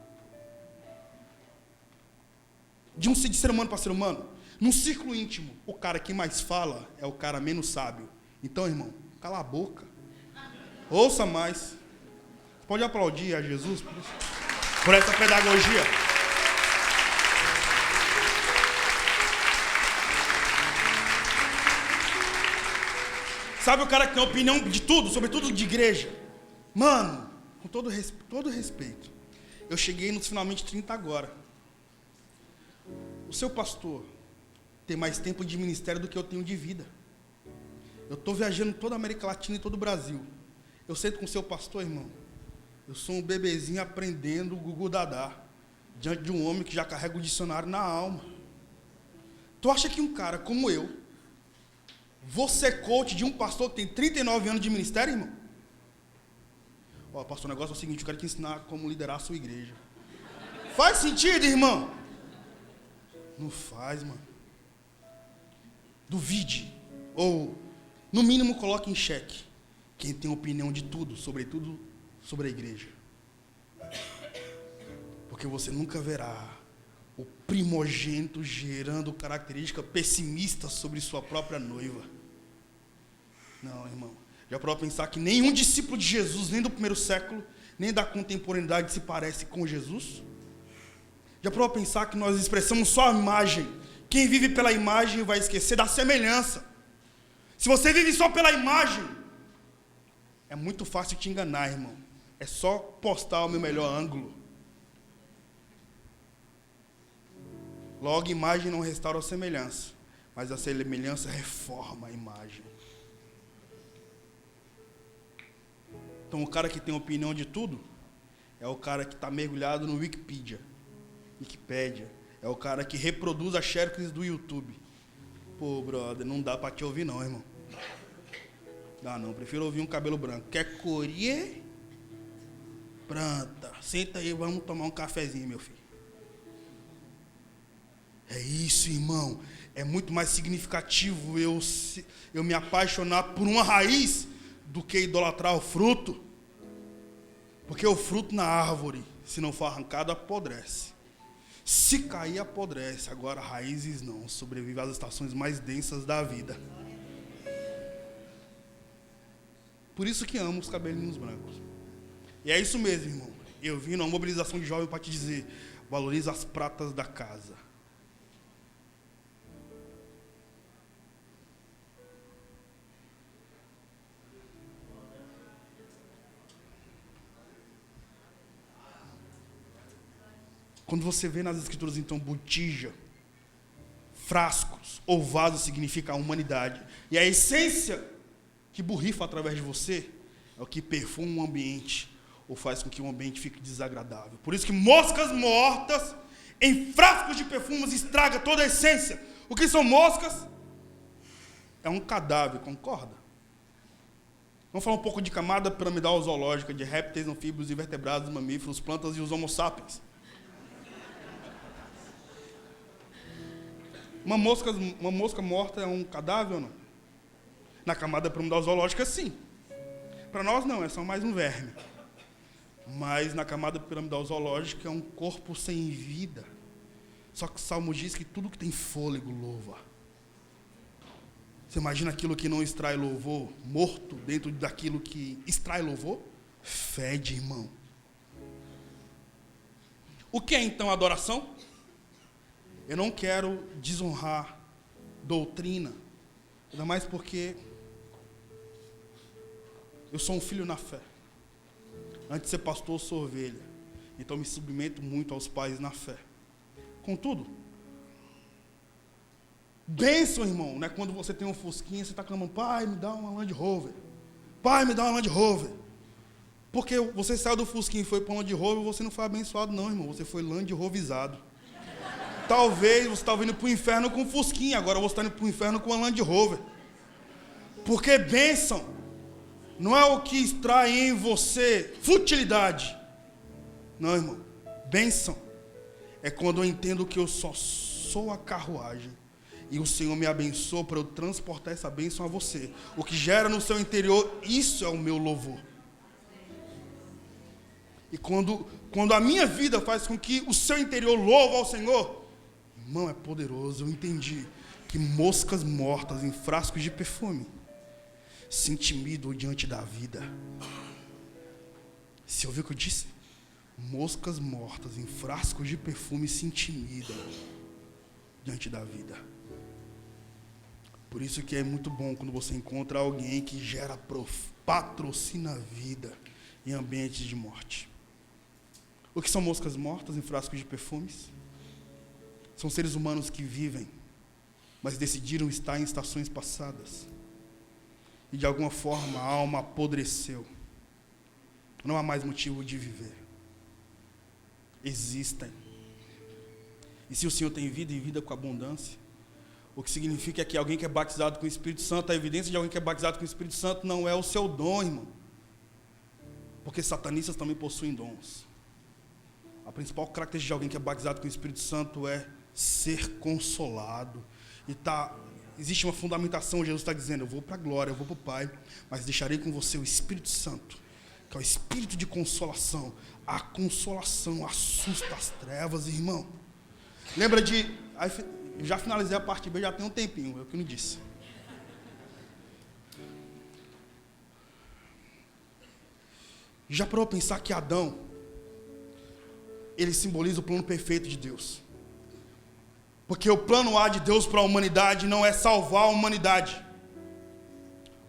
De ser humano para ser humano. Num círculo íntimo, o cara que mais fala é o cara menos sábio. Então, irmão, cala a boca. Ouça mais. Pode aplaudir a Jesus por essa pedagogia. Sabe o cara que tem opinião de tudo, sobretudo de igreja? Mano, com todo respeito, eu cheguei nos finalmente 30 agora. O seu pastor tem mais tempo de ministério do que eu tenho de vida. Eu estou viajando toda a América Latina e todo o Brasil. Eu sento com o seu pastor, irmão. Eu sou um bebezinho aprendendo o Gugu Dadá, diante de um homem que já carrega o dicionário na alma. Tu acha que um cara como eu, vou ser coach de um pastor que tem 39 anos de ministério, irmão? Ó, pastor, o negócio é o seguinte, eu quero te ensinar como liderar a sua igreja. Faz sentido, irmão? Não faz, mano. Duvide, ou, no mínimo, coloque em xeque quem tem opinião de tudo, sobretudo sobre a igreja. Porque você nunca verá o primogênito gerando características pessimistas sobre sua própria noiva. Não, irmão. Já parou a pensar que nenhum discípulo de Jesus, nem do primeiro século, nem da contemporaneidade, se parece com Jesus? Já parou a pensar que nós expressamos só a imagem? Quem vive pela imagem vai esquecer da semelhança. Se você vive só pela imagem, é muito fácil te enganar, irmão. É só postar o meu melhor ângulo. Logo, imagem não restaura a semelhança, mas a semelhança reforma a imagem. Então, o cara que tem opinião de tudo é o cara que está mergulhado no Wikipédia. É o cara que reproduz as xerox do YouTube. Pô, brother, não dá para te ouvir não, irmão. Dá não, prefiro ouvir um cabelo branco. Quer colher? Planta. Senta aí, vamos tomar um cafezinho, meu filho. É isso, irmão. É muito mais significativo eu me apaixonar por uma raiz do que idolatrar o fruto. Porque o fruto na árvore, se não for arrancado, apodrece. Se cair, apodrece. Agora, raízes não. Sobrevive às estações mais densas da vida. Por isso que amo os cabelinhos brancos. E é isso mesmo, irmão. Eu vim numa mobilização de jovem para te dizer: valoriza as pratas da casa. Quando você vê nas escrituras, então, botija, frascos ou vasos significa a humanidade. E a essência que borrifa através de você é o que perfuma um ambiente ou faz com que o ambiente fique desagradável. Por isso que moscas mortas em frascos de perfumes estraga toda a essência. O que são moscas? É um cadáver, concorda? Vamos falar um pouco de camada piramidal zoológica de répteis, anfíbios, invertebrados, mamíferos, plantas e os homo sapiens. Uma mosca morta é um cadáver ou não? Na camada piramidal zoológica, sim. Para nós, não, é só mais um verme. Mas na camada piramidal zoológica é um corpo sem vida. Só que o Salmo diz que tudo que tem fôlego louva. Você imagina aquilo que não extrai louvor, morto dentro daquilo que extrai louvor? Fede, irmão. O que é então adoração? Eu não quero desonrar doutrina, ainda mais porque eu sou um filho na fé. Antes de ser pastor, eu sou ovelha. Então me submeto muito aos pais na fé. Contudo, bênção, irmão, não é quando você tem um fusquinha, você está clamando, pai, me dá uma Land Rover. Pai, me dá uma Land Rover. Porque você saiu do fusquinha e foi para uma Land Rover, você não foi abençoado não, irmão. Você foi Land Roverizado. Talvez você estava indo para o inferno com um fusquinha, agora você está indo para o inferno com uma Land Rover. Porque bênção não é o que extrai em você futilidade. Não, irmão. Bênção é quando eu entendo que eu só sou a carruagem e o Senhor me abençoa para eu transportar essa bênção a você. O que gera no seu interior, isso é o meu louvor. E quando a minha vida faz com que o seu interior louve ao Senhor, irmão, é poderoso. Eu entendi que moscas mortas em frascos de perfume se intimidam diante da vida. Você ouviu o que eu disse? Moscas mortas em frascos de perfume se intimidam diante da vida. Por isso que é muito bom quando você encontra alguém que patrocina a vida em ambientes de morte. O que são moscas mortas em frascos de perfumes? São seres humanos que vivem, mas decidiram estar em estações passadas. E de alguma forma a alma apodreceu. Não há mais motivo de viver. Existem. E se o Senhor tem vida e vida com abundância, o que significa é que alguém que é batizado com o Espírito Santo, a evidência de alguém que é batizado com o Espírito Santo não é o seu dom, irmão. Porque satanistas também possuem dons. A principal característica de alguém que é batizado com o Espírito Santo é ser consolado. E existe uma fundamentação, Jesus está dizendo, eu vou para a glória, eu vou para o Pai, mas deixarei com você o Espírito Santo, que é o Espírito de consolação. A consolação assusta as trevas, irmão. Lembra de... Já finalizei a parte B, já tem um tempinho, é o que eu não disse. Já parou para pensar que Adão, ele simboliza o plano perfeito de Deus? Porque o plano A de Deus para a humanidade não é salvar a humanidade.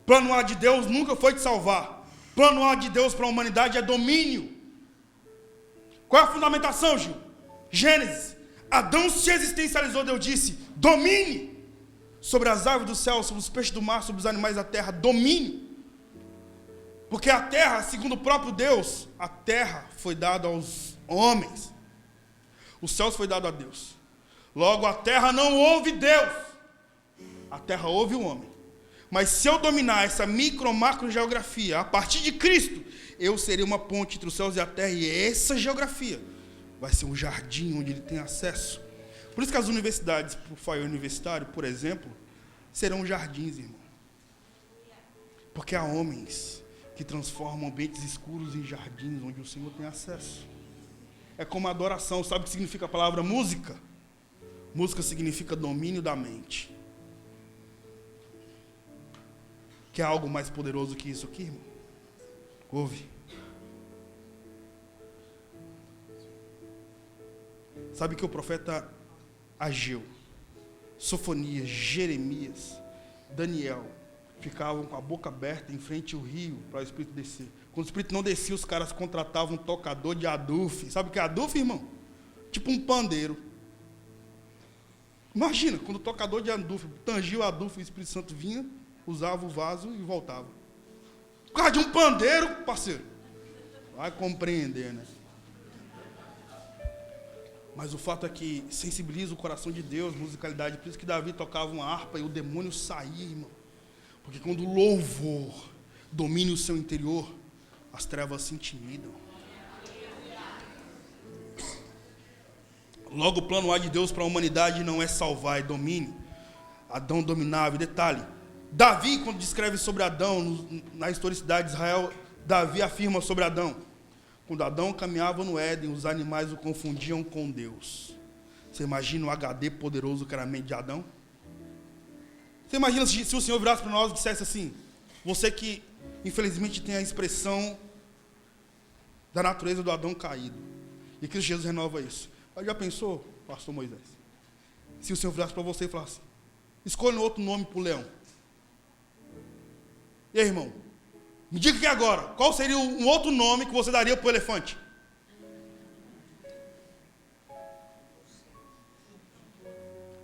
O plano A de Deus nunca foi te salvar. O plano A de Deus para a humanidade é domínio. Qual é a fundamentação, Gil? Gênesis. Adão se existencializou, Deus disse, domine sobre as árvores do céu, sobre os peixes do mar, sobre os animais da terra, domine. Porque a terra, segundo o próprio Deus, a terra foi dada aos homens. Os céus foi dado a Deus. Logo, a terra não ouve Deus. A terra ouve o homem. Mas se eu dominar essa macro geografia, a partir de Cristo, eu serei uma ponte entre os céus e a terra, e essa geografia vai ser um jardim onde ele tem acesso. Por isso que as universidades, o foyer universitário, por exemplo, serão jardins, irmão. Porque há homens que transformam ambientes escuros em jardins onde o Senhor tem acesso. É como a adoração. Sabe o que significa a palavra música? Música significa domínio da mente. Quer algo mais poderoso que isso aqui, irmão? Ouve. Sabe que o profeta Ageu, Sofonias, Jeremias, Daniel ficavam com a boca aberta em frente ao rio para o Espírito descer. Quando o Espírito não descia, os caras contratavam um tocador de aduf. Sabe o que é aduf, irmão? Tipo um pandeiro. Imagina, quando o tocador de aduf tangia o aduf, o Espírito Santo vinha, usava o vaso e voltava. Por causa de um pandeiro, parceiro. Vai compreender, né? Mas o fato é que sensibiliza o coração de Deus, musicalidade. Por isso que Davi tocava uma harpa e o demônio saía, irmão. Porque quando o louvor domina o seu interior, as trevas se intimidam. Logo, o plano A de Deus para a humanidade não é salvar, é domínio. Adão dominava. E detalhe, Davi, quando descreve sobre Adão, na historicidade de Israel, Davi afirma sobre Adão: quando Adão caminhava no Éden, os animais o confundiam com Deus. Você imagina o HD poderoso que era a mente de Adão? Você imagina se o Senhor virasse para nós e dissesse assim: você que infelizmente tem a expressão da natureza do Adão caído, E Cristo Jesus renova isso. Mas já pensou, pastor Moisés? Se o Senhor virasse para você e falasse, escolha um outro nome para o leão. E aí, irmão? Me diga aqui agora, qual seria um outro nome que você daria para o elefante?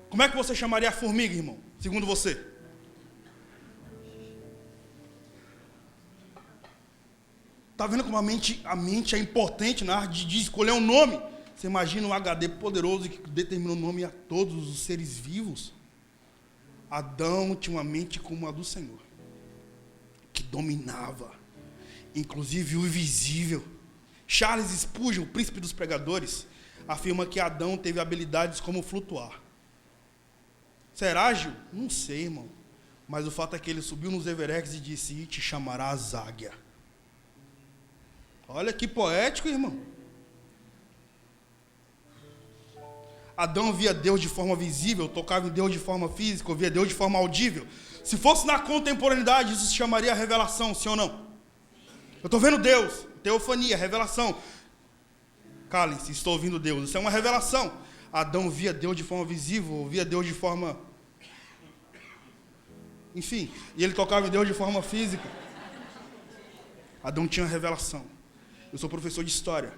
Como é que você chamaria a formiga, irmão? Segundo você? Está vendo como a mente é importante na arte de escolher um nome? Você imagina um HD poderoso que determina o nome a todos os seres vivos? Adão tinha uma mente como a do Senhor, que dominava, inclusive o invisível. Charles Spurgeon, o príncipe dos pregadores, afirma que Adão teve habilidades como flutuar. Será ágil? Não sei, irmão. Mas o fato é que ele subiu nos Everest e disse, e te chamarás águia. Olha que poético, irmão. Adão via Deus de forma visível, tocava em Deus de forma física, via Deus de forma audível. Se fosse na contemporaneidade, isso se chamaria revelação, sim ou não? Eu estou vendo Deus, teofania, revelação. Calem-se, estou ouvindo Deus, isso é uma revelação. Adão via Deus de forma visível, via Deus de forma... Enfim, e ele tocava em Deus de forma física. Adão tinha revelação. Eu sou professor de história,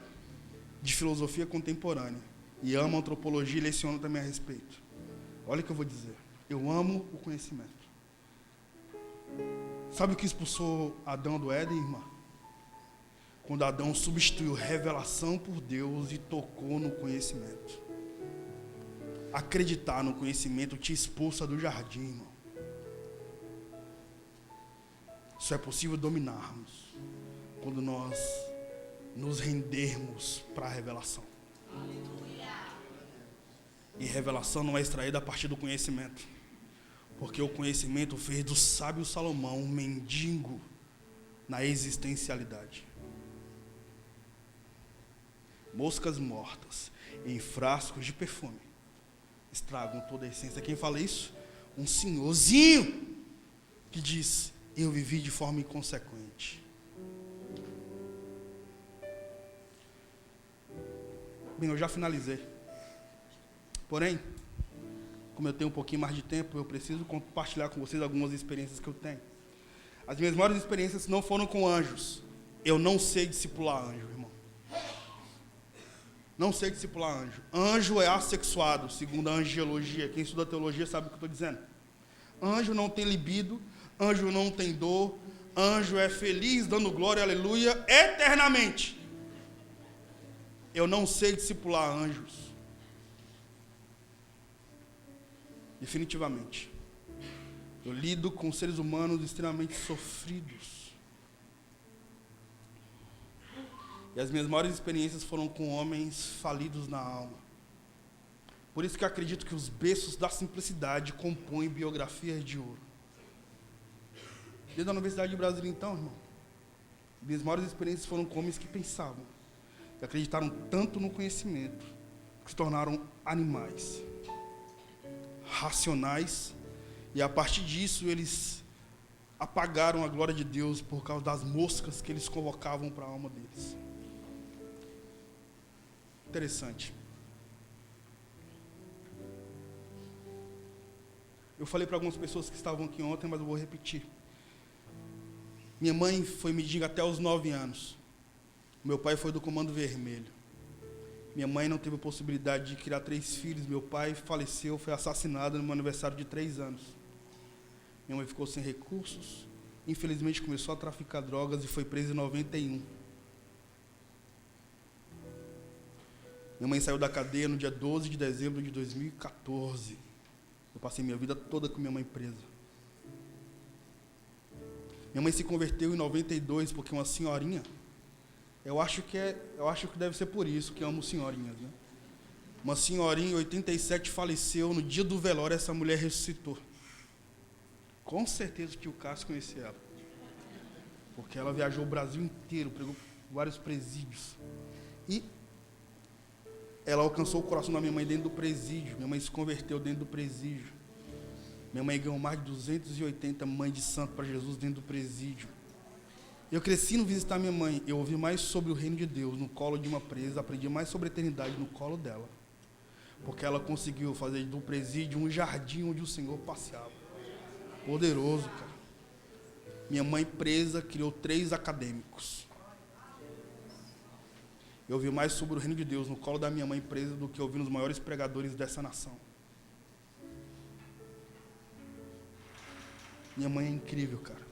de filosofia contemporânea, e amo antropologia e leciono também a respeito. Olha o que eu vou dizer. Eu amo o conhecimento. Sabe o que expulsou Adão do Éden, irmã? Quando Adão substituiu revelação por Deus e tocou no conhecimento. Acreditar no conhecimento te expulsa do jardim, irmão. Só é possível dominarmos quando nós nos rendermos para a revelação. E revelação não é extraída a partir do conhecimento, porque o conhecimento fez do sábio Salomão um mendigo na existencialidade. Moscas mortas em frascos de perfume estragam toda a essência. Quem fala isso? Um senhorzinho que diz, eu vivi de forma inconsequente. Bem, eu já finalizei. Porém, como eu tenho um pouquinho mais de tempo, eu preciso compartilhar com vocês algumas experiências que eu tenho. As minhas maiores experiências não foram com anjos. Eu não sei discipular anjo, irmão. Não sei discipular anjo. Anjo é assexuado, segundo a angiologia. Quem estuda teologia sabe o que eu estou dizendo. Anjo não tem libido, anjo não tem dor, anjo é feliz, dando glória, aleluia, eternamente. Eu não sei discipular anjos. Definitivamente. Eu lido com seres humanos extremamente sofridos. E as minhas maiores experiências foram com homens falidos na alma. Por isso que eu acredito que os berços da simplicidade compõem biografias de ouro. Desde a Universidade de Brasília, então, irmão, minhas maiores experiências foram com homens que pensavam, que acreditaram tanto no conhecimento, que se tornaram animais, racionais, e a partir disso eles apagaram a glória de Deus por causa das moscas que eles convocavam para a alma deles. Interessante. Eu falei para algumas pessoas que estavam aqui ontem, mas eu vou repetir. Minha mãe foi mendiga até os 9 anos. Meu pai foi do Comando Vermelho. Minha mãe não teve a possibilidade de criar 3 filhos. Meu pai faleceu, foi assassinado no meu aniversário de 3 anos. Minha mãe ficou sem recursos. Infelizmente começou a traficar drogas e foi presa em 91. Minha mãe saiu da cadeia no dia 12 de dezembro de 2014. Eu passei minha vida toda com minha mãe presa. Minha mãe se converteu em 92 porque uma senhorinha, eu acho que deve ser por isso que amo senhorinhas, né? Uma senhorinha em 87 faleceu, no dia do velório essa mulher ressuscitou. Com certeza que o Cássio conhecia ela. Porque ela viajou o Brasil inteiro, pregou vários presídios. E ela alcançou o coração da minha mãe dentro do presídio. Minha mãe se converteu dentro do presídio. Minha mãe ganhou mais de 280 mães de santo para Jesus dentro do presídio. Eu cresci no visitar minha mãe. Eu ouvi mais sobre o reino de Deus no colo de uma presa. Aprendi mais sobre a eternidade no colo dela. Porque ela conseguiu fazer do presídio um jardim onde o Senhor passeava. Poderoso, cara. Minha mãe presa criou 3 acadêmicos. Eu ouvi mais sobre o reino de Deus no colo da minha mãe presa do que eu ouvi nos maiores pregadores dessa nação. Minha mãe é incrível, cara.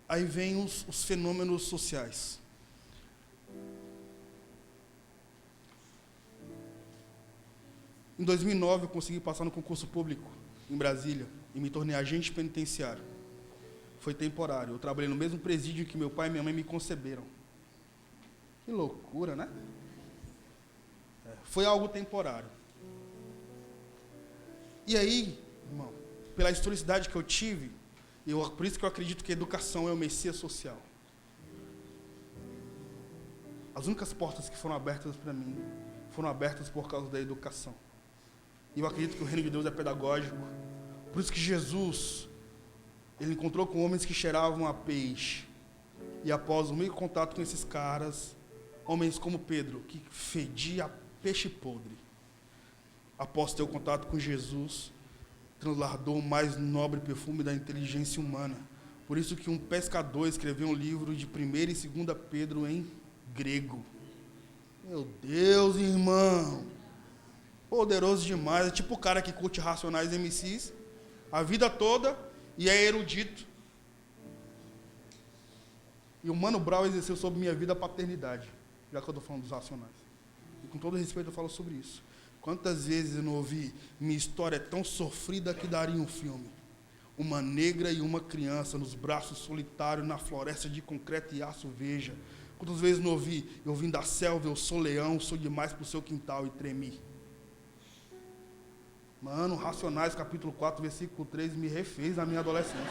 Aí vem os fenômenos sociais. Em 2009, eu consegui passar no concurso público em Brasília e me tornei agente penitenciário. Foi temporário. Eu trabalhei no mesmo presídio que meu pai e minha mãe me conceberam. Que loucura, né? Foi algo temporário. E aí, irmão, pela historicidade que eu tive, por isso que eu acredito que a educação é o Messias social. As únicas portas que foram abertas para mim foram abertas por causa da educação. E eu acredito que o reino de Deus é pedagógico. Por isso que Jesus, ele encontrou com homens que cheiravam a peixe. E após o meio contato com esses caras, homens como Pedro, que fedia a peixe podre, após ter o contato com Jesus, transladou o mais nobre perfume da inteligência humana. Por isso que um pescador escreveu um livro de 1ª e 2ª Pedro em grego. Meu Deus, irmão! Poderoso demais. É tipo o cara que curte Racionais MCs a vida toda e é erudito. E o Mano Brown exerceu sobre minha vida a paternidade, já que eu estou falando dos Racionais. E com todo respeito eu falo sobre isso. Quantas vezes eu não ouvi, minha história é tão sofrida que daria um filme. Uma negra e uma criança nos braços solitários na floresta de concreto e aço, veja. Quantas vezes não ouvi, eu vim da selva, eu sou leão, sou demais pro seu quintal e tremi. Mano, Racionais, capítulo 4, versículo 3, me refez na minha adolescência.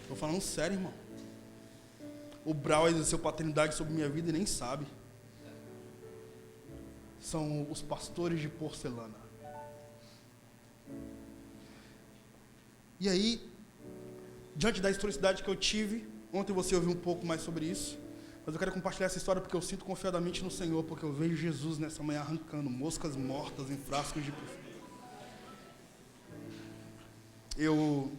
Estou falando sério, irmão. O Brau exerceu paternidade sobre minha vida e nem sabe. São os pastores de porcelana. E aí, diante da historicidade que eu tive, ontem você ouviu um pouco mais sobre isso, mas eu quero compartilhar essa história porque eu sinto confiadamente no Senhor, porque eu vejo Jesus nessa manhã arrancando moscas mortas em frascos de perfume. Eu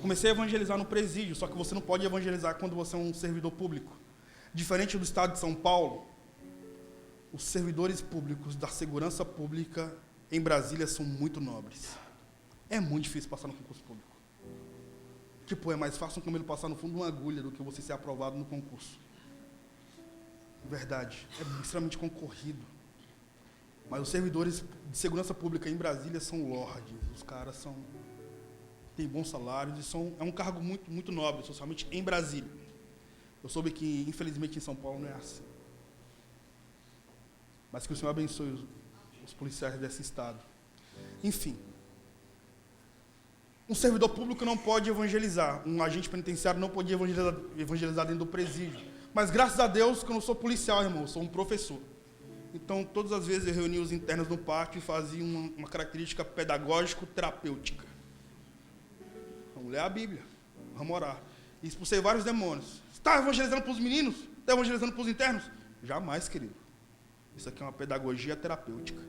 comecei a evangelizar no presídio, só que você não pode evangelizar quando você é um servidor público. Diferente do estado de São Paulo, os servidores públicos da segurança pública em Brasília são muito nobres. É muito difícil passar no concurso público. Tipo, é mais fácil um camelo passar no fundo de uma agulha do que você ser aprovado no concurso. Verdade, é extremamente concorrido. Mas os servidores de segurança pública em Brasília são lordes. Os caras têm bons salários e é um cargo muito, muito nobre, socialmente, em Brasília. Eu soube que, infelizmente, em São Paulo não é assim. Mas que o Senhor abençoe os policiais desse estado. Enfim. Um servidor público não pode evangelizar. Um agente penitenciário não podia evangelizar dentro do presídio. Mas, graças a Deus, que eu não sou policial, irmão. Eu sou um professor. Então, todas as vezes eu reunia os internos no pátio e fazia uma característica pedagógico-terapêutica. Vamos ler a Bíblia. Vamos orar. E expulsei vários demônios. Você está evangelizando para os meninos? Está evangelizando para os internos? Jamais, querido. Isso aqui é uma pedagogia terapêutica.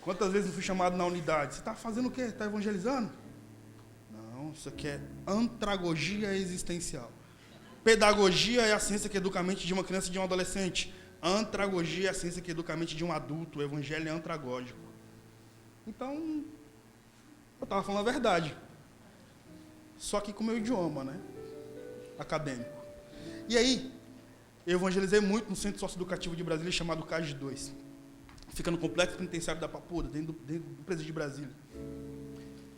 Quantas vezes eu fui chamado na unidade? Você está fazendo o quê? Está evangelizando? Não, isso aqui é andragogia existencial. Pedagogia é a ciência que educa a mente de uma criança e de um adolescente. Andragogia é a ciência que educa a mente de um adulto. O evangelho é andragógico. Então, eu estava falando a verdade. Só que com o meu idioma, né? Acadêmico. E aí, eu evangelizei muito no Centro Socioeducativo de Brasília, chamado CAGE 2. Fica no Complexo Penitenciário da Papuda, dentro do presídio de Brasília.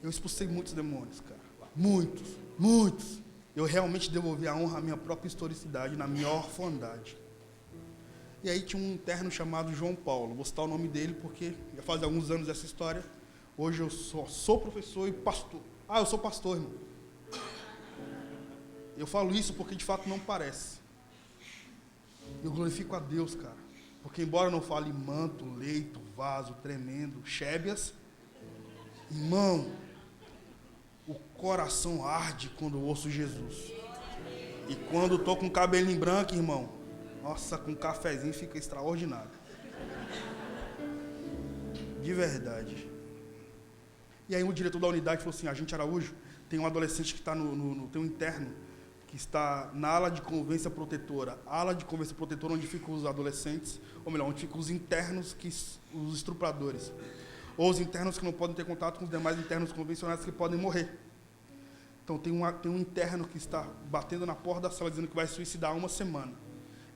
Eu expulsei muitos demônios, cara. Muitos, muitos. Eu realmente devolvi a honra à minha própria historicidade, na minha orfandade. E aí tinha um interno chamado João Paulo. Vou citar o nome dele porque já faz alguns anos essa história. Hoje eu sou professor e pastor. Ah, eu sou pastor, irmão. Eu falo isso porque de fato não parece. Eu glorifico a Deus, cara. Porque embora não fale manto, leito, vaso, tremendo, Chébias, irmão, o coração arde quando eu ouço Jesus. E quando estou com o cabelinho branco, irmão, nossa, com um cafezinho fica extraordinário. De verdade. E aí o diretor da unidade falou assim, agente Araújo, tem um adolescente que está tem um interno, que está na ala de convivência protetora. A ala de convivência protetora onde ficam os adolescentes, ou melhor, onde ficam os internos, os estupradores. Ou os internos que não podem ter contato com os demais internos convencionais que podem morrer. Então tem um interno que está batendo na porta da sala dizendo que vai se suicidar há uma semana.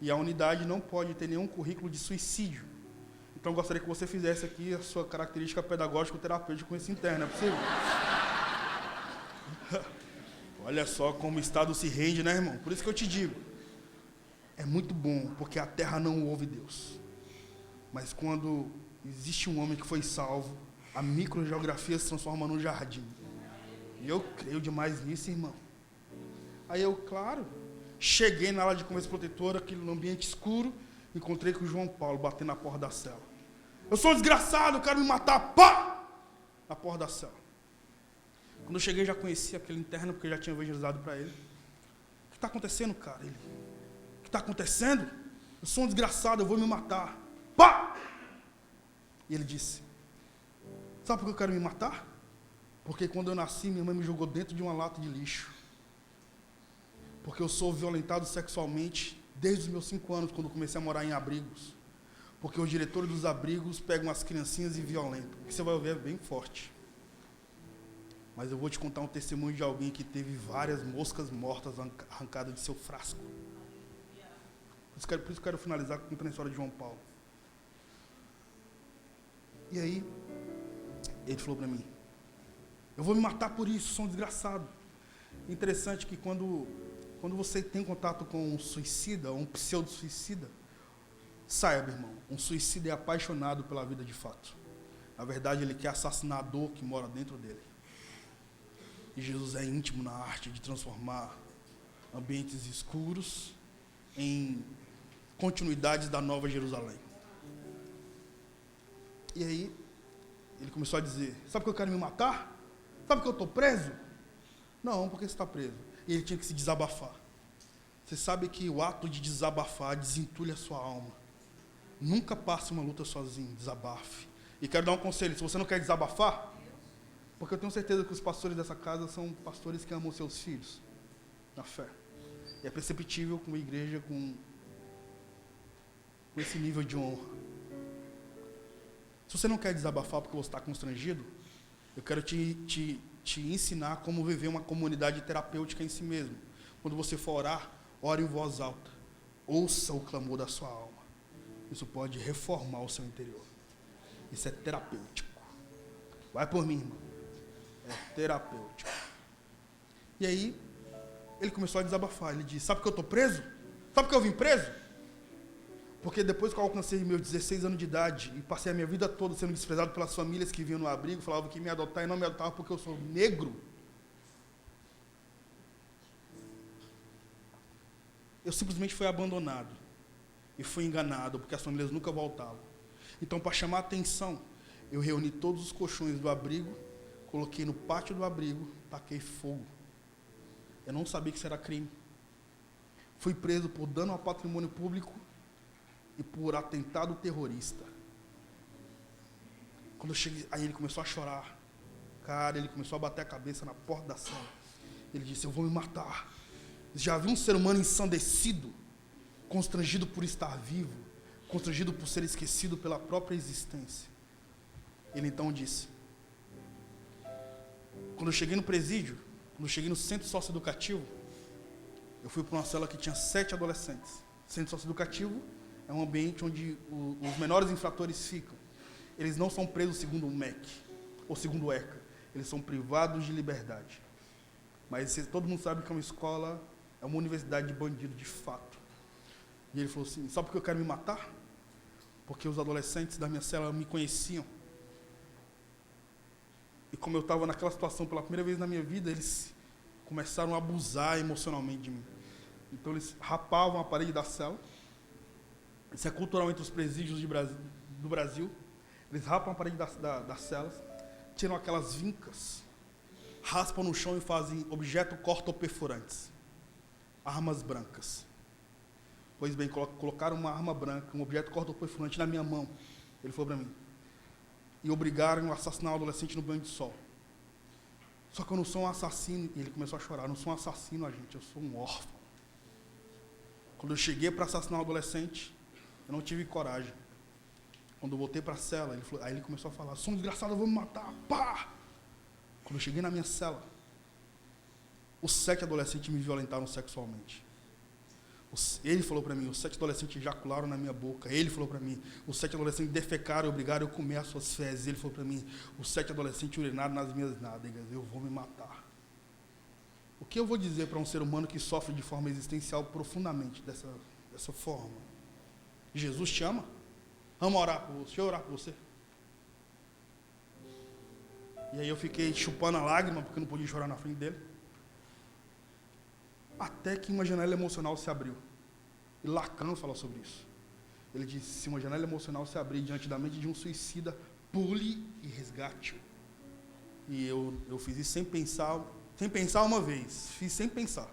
E a unidade não pode ter nenhum currículo de suicídio. Então eu gostaria que você fizesse aqui a sua característica pedagógico-terapêutica com esse interno, é possível? Olha só como o Estado se rende, né, irmão? Por isso que eu te digo, é muito bom, porque a terra não ouve Deus. Mas quando existe um homem que foi salvo, a microgeografia se transforma num jardim. E eu creio demais nisso, irmão. Aí eu, claro, cheguei na ala de convivência protetora, aquele ambiente escuro, encontrei com o João Paulo batendo na porta da cela. Eu sou um desgraçado, eu quero me matar, pá! Na porta da cela. Quando eu cheguei, já conhecia aquele interno, porque eu já tinha evangelizado para ele. O que está acontecendo, cara? Ele, o que está acontecendo? Eu sou um desgraçado, eu vou me matar. Pá! E ele disse, sabe por que eu quero me matar? Porque quando eu nasci, minha mãe me jogou dentro de uma lata de lixo. Porque eu sou violentado sexualmente desde os meus 5 anos, quando comecei a morar em abrigos. Porque os diretores dos abrigos pegam as criancinhas e violentam. O que você vai ouvir é bem forte. Mas eu vou te contar um testemunho de alguém que teve várias moscas mortas arrancadas de seu frasco. Por isso que eu quero finalizar contando a história de João Paulo. E aí, ele falou para mim, eu vou me matar por isso, sou um desgraçado. Interessante que quando você tem contato com um suicida, um pseudo-suicida, saiba, irmão, um suicida é apaixonado pela vida de fato. Na verdade, ele quer assassinar a dor que mora dentro dele. E Jesus é íntimo na arte de transformar ambientes escuros em continuidades da Nova Jerusalém. E aí, ele começou a dizer, sabe que eu quero me matar? Sabe que eu estou preso? Não, porque você está preso. E ele tinha que se desabafar. Você sabe que o ato de desabafar desentulha a sua alma. Nunca passe uma luta sozinho, desabafe. E quero dar um conselho, se você não quer desabafar, porque eu tenho certeza que os pastores dessa casa são pastores que amam seus filhos, na fé. E é perceptível com uma igreja com esse nível de honra. Se você não quer desabafar porque você está constrangido, eu quero te ensinar como viver uma comunidade terapêutica em si mesmo. Quando você for orar, ore em voz alta. Ouça o clamor da sua alma. Isso pode reformar o seu interior. Isso é terapêutico. Vai por mim, irmão. É terapêutico. E aí, ele começou a desabafar. Ele disse, sabe por que eu estou preso? Sabe por que eu vim preso? Porque depois que eu alcancei meus 16 anos de idade e passei a minha vida toda sendo desprezado pelas famílias que vinham no abrigo, falavam que me adotar e não me adotavam porque eu sou negro, eu simplesmente fui abandonado e fui enganado porque as famílias nunca voltavam. Então, para chamar a atenção, eu reuni todos os colchões do abrigo, coloquei no pátio do abrigo, taquei fogo. Eu não sabia que isso era crime. Fui preso por dano ao patrimônio público e por atentado terrorista. Quando eu cheguei, aí ele começou a chorar. Cara, ele começou a bater a cabeça na porta da sala. Ele disse, eu vou me matar. Já vi um ser humano ensandecido, constrangido por estar vivo, constrangido por ser esquecido pela própria existência. Ele então disse, quando eu cheguei no presídio, quando eu cheguei no centro socioeducativo, eu fui para uma cela que tinha 7 adolescentes. Centro socioeducativo é um ambiente onde os menores infratores ficam. Eles não são presos segundo o MEC, ou segundo o ECA. Eles são privados de liberdade. Mas todo mundo sabe que é uma escola, é uma universidade de bandido, de fato. E ele falou assim, sabe por que eu quero me matar? Porque os adolescentes da minha cela me conheciam. E como eu estava naquela situação pela primeira vez na minha vida, eles começaram a abusar emocionalmente de mim. Então eles rapavam a parede da cela, Isso é cultural entre os presídios do Brasil. Eles rapam a parede das celas, tiram aquelas vincas, raspam no chão e fazem objetos cortoperfurantes, armas brancas. Pois bem, colocaram uma arma branca, um objeto cortoperfurante na minha mão, ele falou para mim, e obrigaram a assassinar um adolescente no banho de sol. Só que eu não sou um assassino, e ele começou a chorar, eu não sou um assassino, gente, eu sou um órfão. Quando eu cheguei para assassinar um adolescente, eu não tive coragem. Quando eu voltei para a cela, aí ele começou a falar, sou um desgraçado, eu vou me matar, pá! Quando eu cheguei na minha cela, os 7 adolescentes me violentaram sexualmente. Ele falou para mim, os 7 adolescentes ejacularam na minha boca. Ele falou para mim, os 7 adolescentes defecaram e obrigaram eu a comer as suas fezes. Ele falou para mim, os 7 adolescentes urinaram nas minhas nádegas. Eu vou me matar. O que eu vou dizer para um ser humano que sofre de forma existencial profundamente dessa forma? Jesus te ama? Ama orar por você. Deixa eu orar por você. E aí eu fiquei chupando a lágrima, porque eu não podia chorar na frente dele. Até que uma janela emocional se abriu. E Lacan fala sobre isso. Ele disse, se uma janela emocional se abrir diante da mente de um suicida, pule e resgate-o. E eu fiz isso sem pensar uma vez. Fiz sem pensar.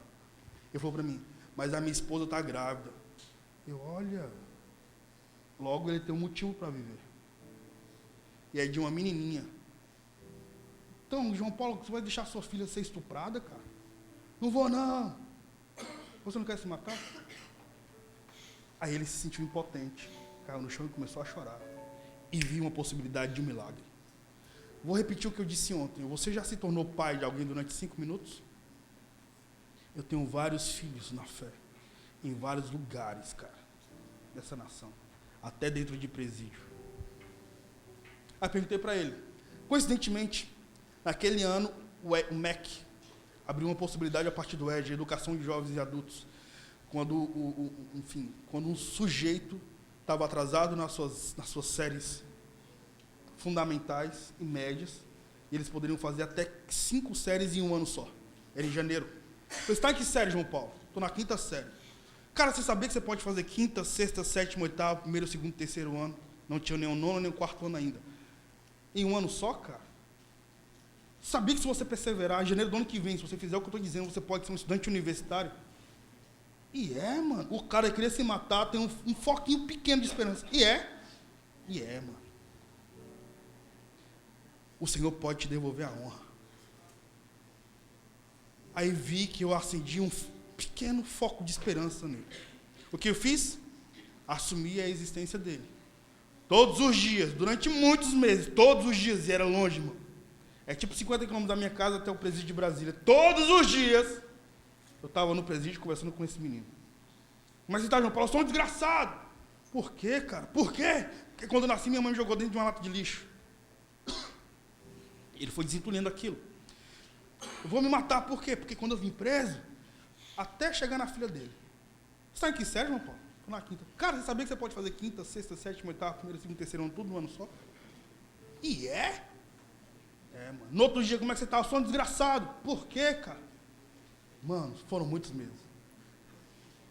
Ele falou para mim, mas a minha esposa está grávida. Eu, olha, logo ele tem um motivo para viver. E é de uma menininha. Então, João Paulo, você vai deixar sua filha ser estuprada, cara? Não vou, não. Você não quer se matar? Aí ele se sentiu impotente, caiu no chão e começou a chorar. E viu uma possibilidade de um milagre. Vou repetir o que eu disse ontem. Você já se tornou pai de alguém durante 5 minutos? Eu tenho vários filhos na fé, em vários lugares, cara, dessa nação, até dentro de presídio. Aí perguntei para ele. Coincidentemente, naquele ano, o MEC abriu uma possibilidade a partir do ED, Educação de Jovens e Adultos, quando um sujeito estava atrasado nas suas séries fundamentais e médias, e eles poderiam fazer até 5 séries em um ano só. Era em janeiro. Você está em que série, João Paulo? Estou na 5ª série. Cara, você sabia que você pode fazer 5ª, 6ª, 7ª, 8ª, 1º, 2º, 3º ano? Não tinha nem o 9º, nem o 4º ano ainda. Em um ano só, cara? Sabia que se você perseverar, em janeiro do ano que vem, se você fizer o que eu estou dizendo, você pode ser um estudante universitário? E mano. O cara queria se matar, tem um foquinho pequeno de esperança. E é, mano. O Senhor pode te devolver a honra. Aí vi que eu acendi um pequeno foco de esperança nele. O que eu fiz? Assumi a existência dele. Todos os dias, durante muitos meses, todos os dias, e era longe, mano. É tipo 50 quilômetros da minha casa até o presídio de Brasília. Todos os dias, eu estava no presídio conversando com esse menino. Mas você está, João Paulo, eu sou um desgraçado. Por quê, cara? Por quê? Porque quando eu nasci, minha mãe me jogou dentro de uma lata de lixo. Ele foi desentulhando aquilo. Eu vou me matar, por quê? Porque quando eu vim preso, até chegar na filha dele. Você está em que série, João Paulo? Estou na 5ª. Cara, você sabia que você pode fazer 5ª, 6ª, 7ª, 8ª, 1º, 2º, 3º ano, tudo no ano só? E mano. No outro dia, como é que você tá? Eu sou um desgraçado. Por quê, cara? Mano, foram muitos meses.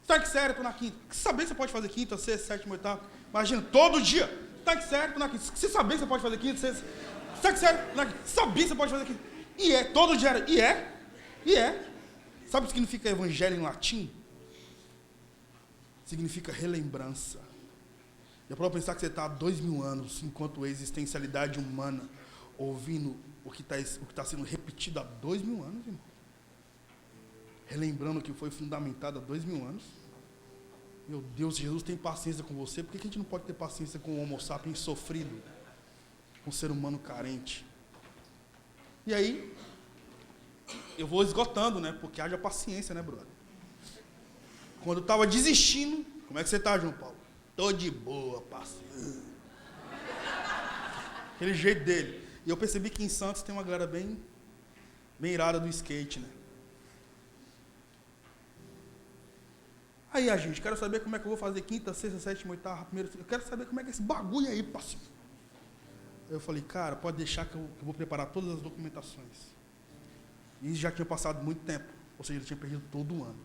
Tá que sério, eu tô na 5ª. Você sabia que você pode fazer 5ª, 6ª, 7ª, 8ª? Imagina, todo dia. Tá que sério, tô na 5ª. Você sabia que você pode fazer 5ª, 6ª? Tá que sério, tô na 5ª. Sabia que você pode fazer 5ª? Todo dia era. Sabe o que significa evangelho em latim? Significa relembrança. Já pode pensar que você está há 2000 anos, enquanto a existencialidade humana, ouvindo o que está sendo repetido há 2000 anos, irmão. Relembrando o que foi fundamentado há 2000 anos. Meu Deus, Jesus tem paciência com você. Por que a gente não pode ter paciência com o homo sapiens sofrido? Com o ser humano carente? E aí, eu vou esgotando, né? Porque haja paciência, né, brother? Quando eu estava desistindo, como é que você está, João Paulo? Tô de boa, paciência. Aquele jeito dele. E eu percebi que em Santos tem uma galera bem irada do skate, né? Aí, gente, quero saber como é que eu vou fazer 5ª, 6ª, 7ª, 8ª, 1º, eu quero saber como é que é esse bagulho aí, parceiro. Eu falei, cara, pode deixar que eu vou preparar todas as documentações. E já tinha passado muito tempo, ou seja, ele tinha perdido todo um ano.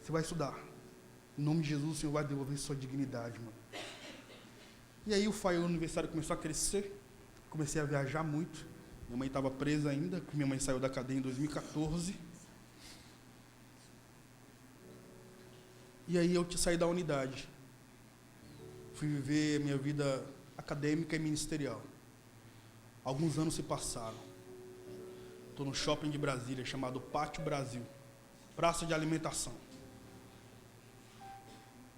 Você vai estudar. Em nome de Jesus, o Senhor vai devolver sua dignidade, mano. E aí o aniversário começou a crescer. Comecei a viajar muito. Minha mãe estava presa ainda, porque minha mãe saiu da cadeia em 2014. E aí eu saí da unidade. Fui viver minha vida acadêmica e ministerial. Alguns anos se passaram. Estou no shopping de Brasília, chamado Pátio Brasil. Praça de alimentação.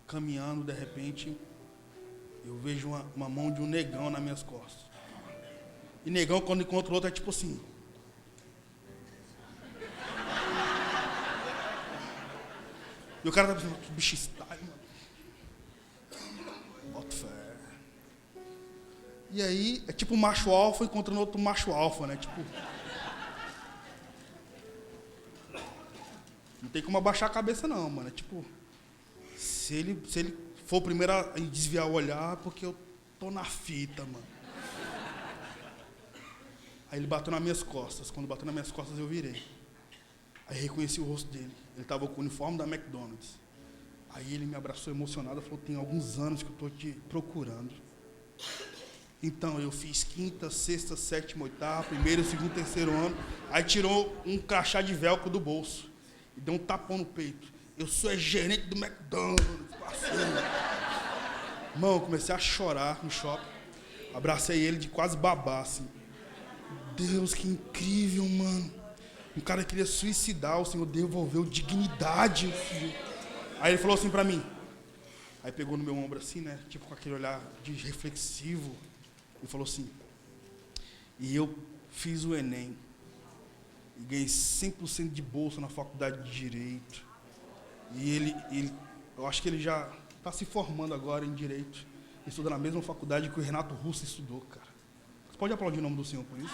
Caminhando, de repente, eu vejo uma mão de um negão nas minhas costas. E negão, quando encontra o outro, é tipo assim. E o cara tá pensando, que bicho style, mano. Bota fé. E aí, é tipo um macho alfa encontrando outro macho alfa, né? Tipo... Não tem como abaixar a cabeça não, mano. É tipo... Se ele for o primeiro a desviar o olhar, porque eu tô na fita, mano. Aí ele bateu nas minhas costas. Quando bateu nas minhas costas, eu virei. Aí reconheci o rosto dele. Ele estava com o uniforme da McDonald's. Aí ele me abraçou emocionado e falou, tem alguns anos que eu estou te procurando. Então, eu fiz 5ª, 6ª, 7ª, 8ª, 1º, 2º, 3º ano. Aí tirou um crachá de velcro do bolso. E deu um tapão no peito. Eu sou gerente do McDonald's, parceiro. Irmão, eu comecei a chorar no shopping. Abracei ele de quase babar, assim. Deus, que incrível, mano. Um cara queria suicidar, o Senhor devolveu dignidade. Aí ele falou assim pra mim. Aí pegou no meu ombro assim, né? Tipo com aquele olhar de reflexivo. E falou assim. E eu fiz o Enem. E ganhei 100% de bolsa na faculdade de Direito. E ele, eu acho que ele já está se formando agora em Direito. Estuda na mesma faculdade que o Renato Russo estudou, cara. Você pode aplaudir o nome do Senhor por isso?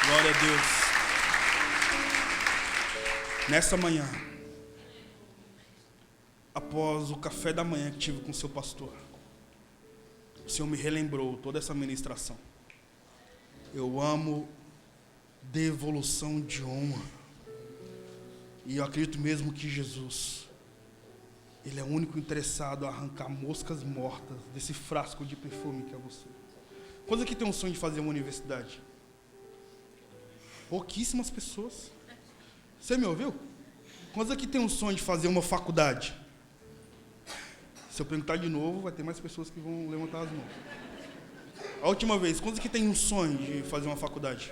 Glória a Deus. Nessa manhã, após o café da manhã que tive com o seu pastor, o Senhor me relembrou toda essa ministração. Eu amo devolução de honra. E eu acredito mesmo que Jesus, Ele é o único interessado a arrancar moscas mortas desse frasco de perfume que é você. Quantos aqui tem um sonho de fazer uma universidade? Pouquíssimas pessoas. Você me ouviu? Quantos aqui tem um sonho de fazer uma faculdade? Se eu perguntar de novo, vai ter mais pessoas que vão levantar as mãos. A última vez, quantos aqui tem um sonho de fazer uma faculdade?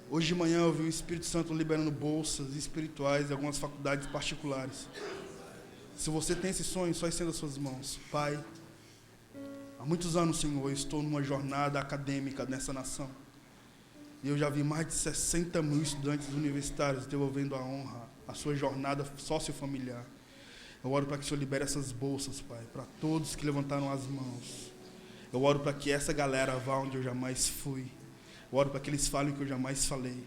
Hoje de manhã eu vi o Espírito Santo liberando bolsas espirituais em algumas faculdades particulares. Se você tem esse sonho, só estenda suas mãos. Pai, há muitos anos, Senhor, eu estou numa jornada acadêmica nessa nação. E eu já vi mais de 60 mil estudantes universitários devolvendo a honra, a sua jornada sociofamiliar. Eu oro para que o Senhor libere essas bolsas, Pai, para todos que levantaram as mãos. Eu oro para que essa galera vá onde eu jamais fui. Eu oro para que eles falem o que eu jamais falei.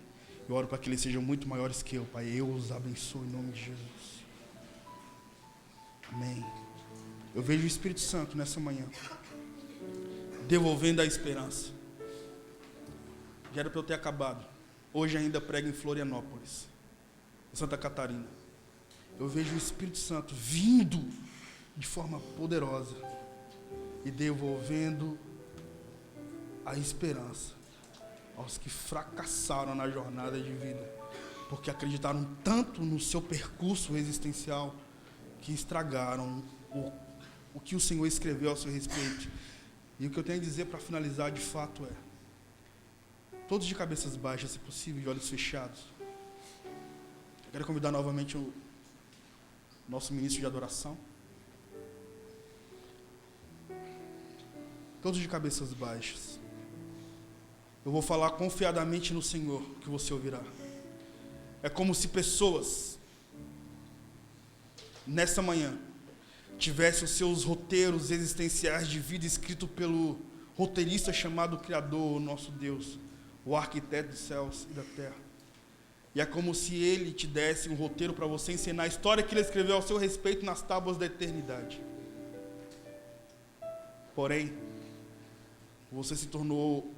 Eu oro para que eles sejam muito maiores que eu, Pai. Eu os abençoo em nome de Jesus. Amém. Eu vejo o Espírito Santo nessa manhã, devolvendo a esperança. Já era para eu ter acabado. Hoje ainda prego em Florianópolis, Santa Catarina. Eu vejo o Espírito Santo vindo de forma poderosa e devolvendo a esperança aos que fracassaram na jornada de vida, porque acreditaram tanto no seu percurso existencial que estragaram o que o Senhor escreveu ao seu respeito. E o que eu tenho a dizer para finalizar de fato é: todos de cabeças baixas, se possível, de olhos fechados. Eu quero convidar novamente o nosso ministro de adoração. Todos de cabeças baixas. Eu vou falar confiadamente no Senhor, que você ouvirá. É como se pessoas, nessa manhã, tivessem os seus roteiros existenciais de vida escrito pelo roteirista chamado Criador, o nosso Deus, o arquiteto dos céus e da terra. E é como se Ele te desse um roteiro para você ensinar a história que Ele escreveu ao seu respeito nas tábuas da eternidade. Porém, você se tornou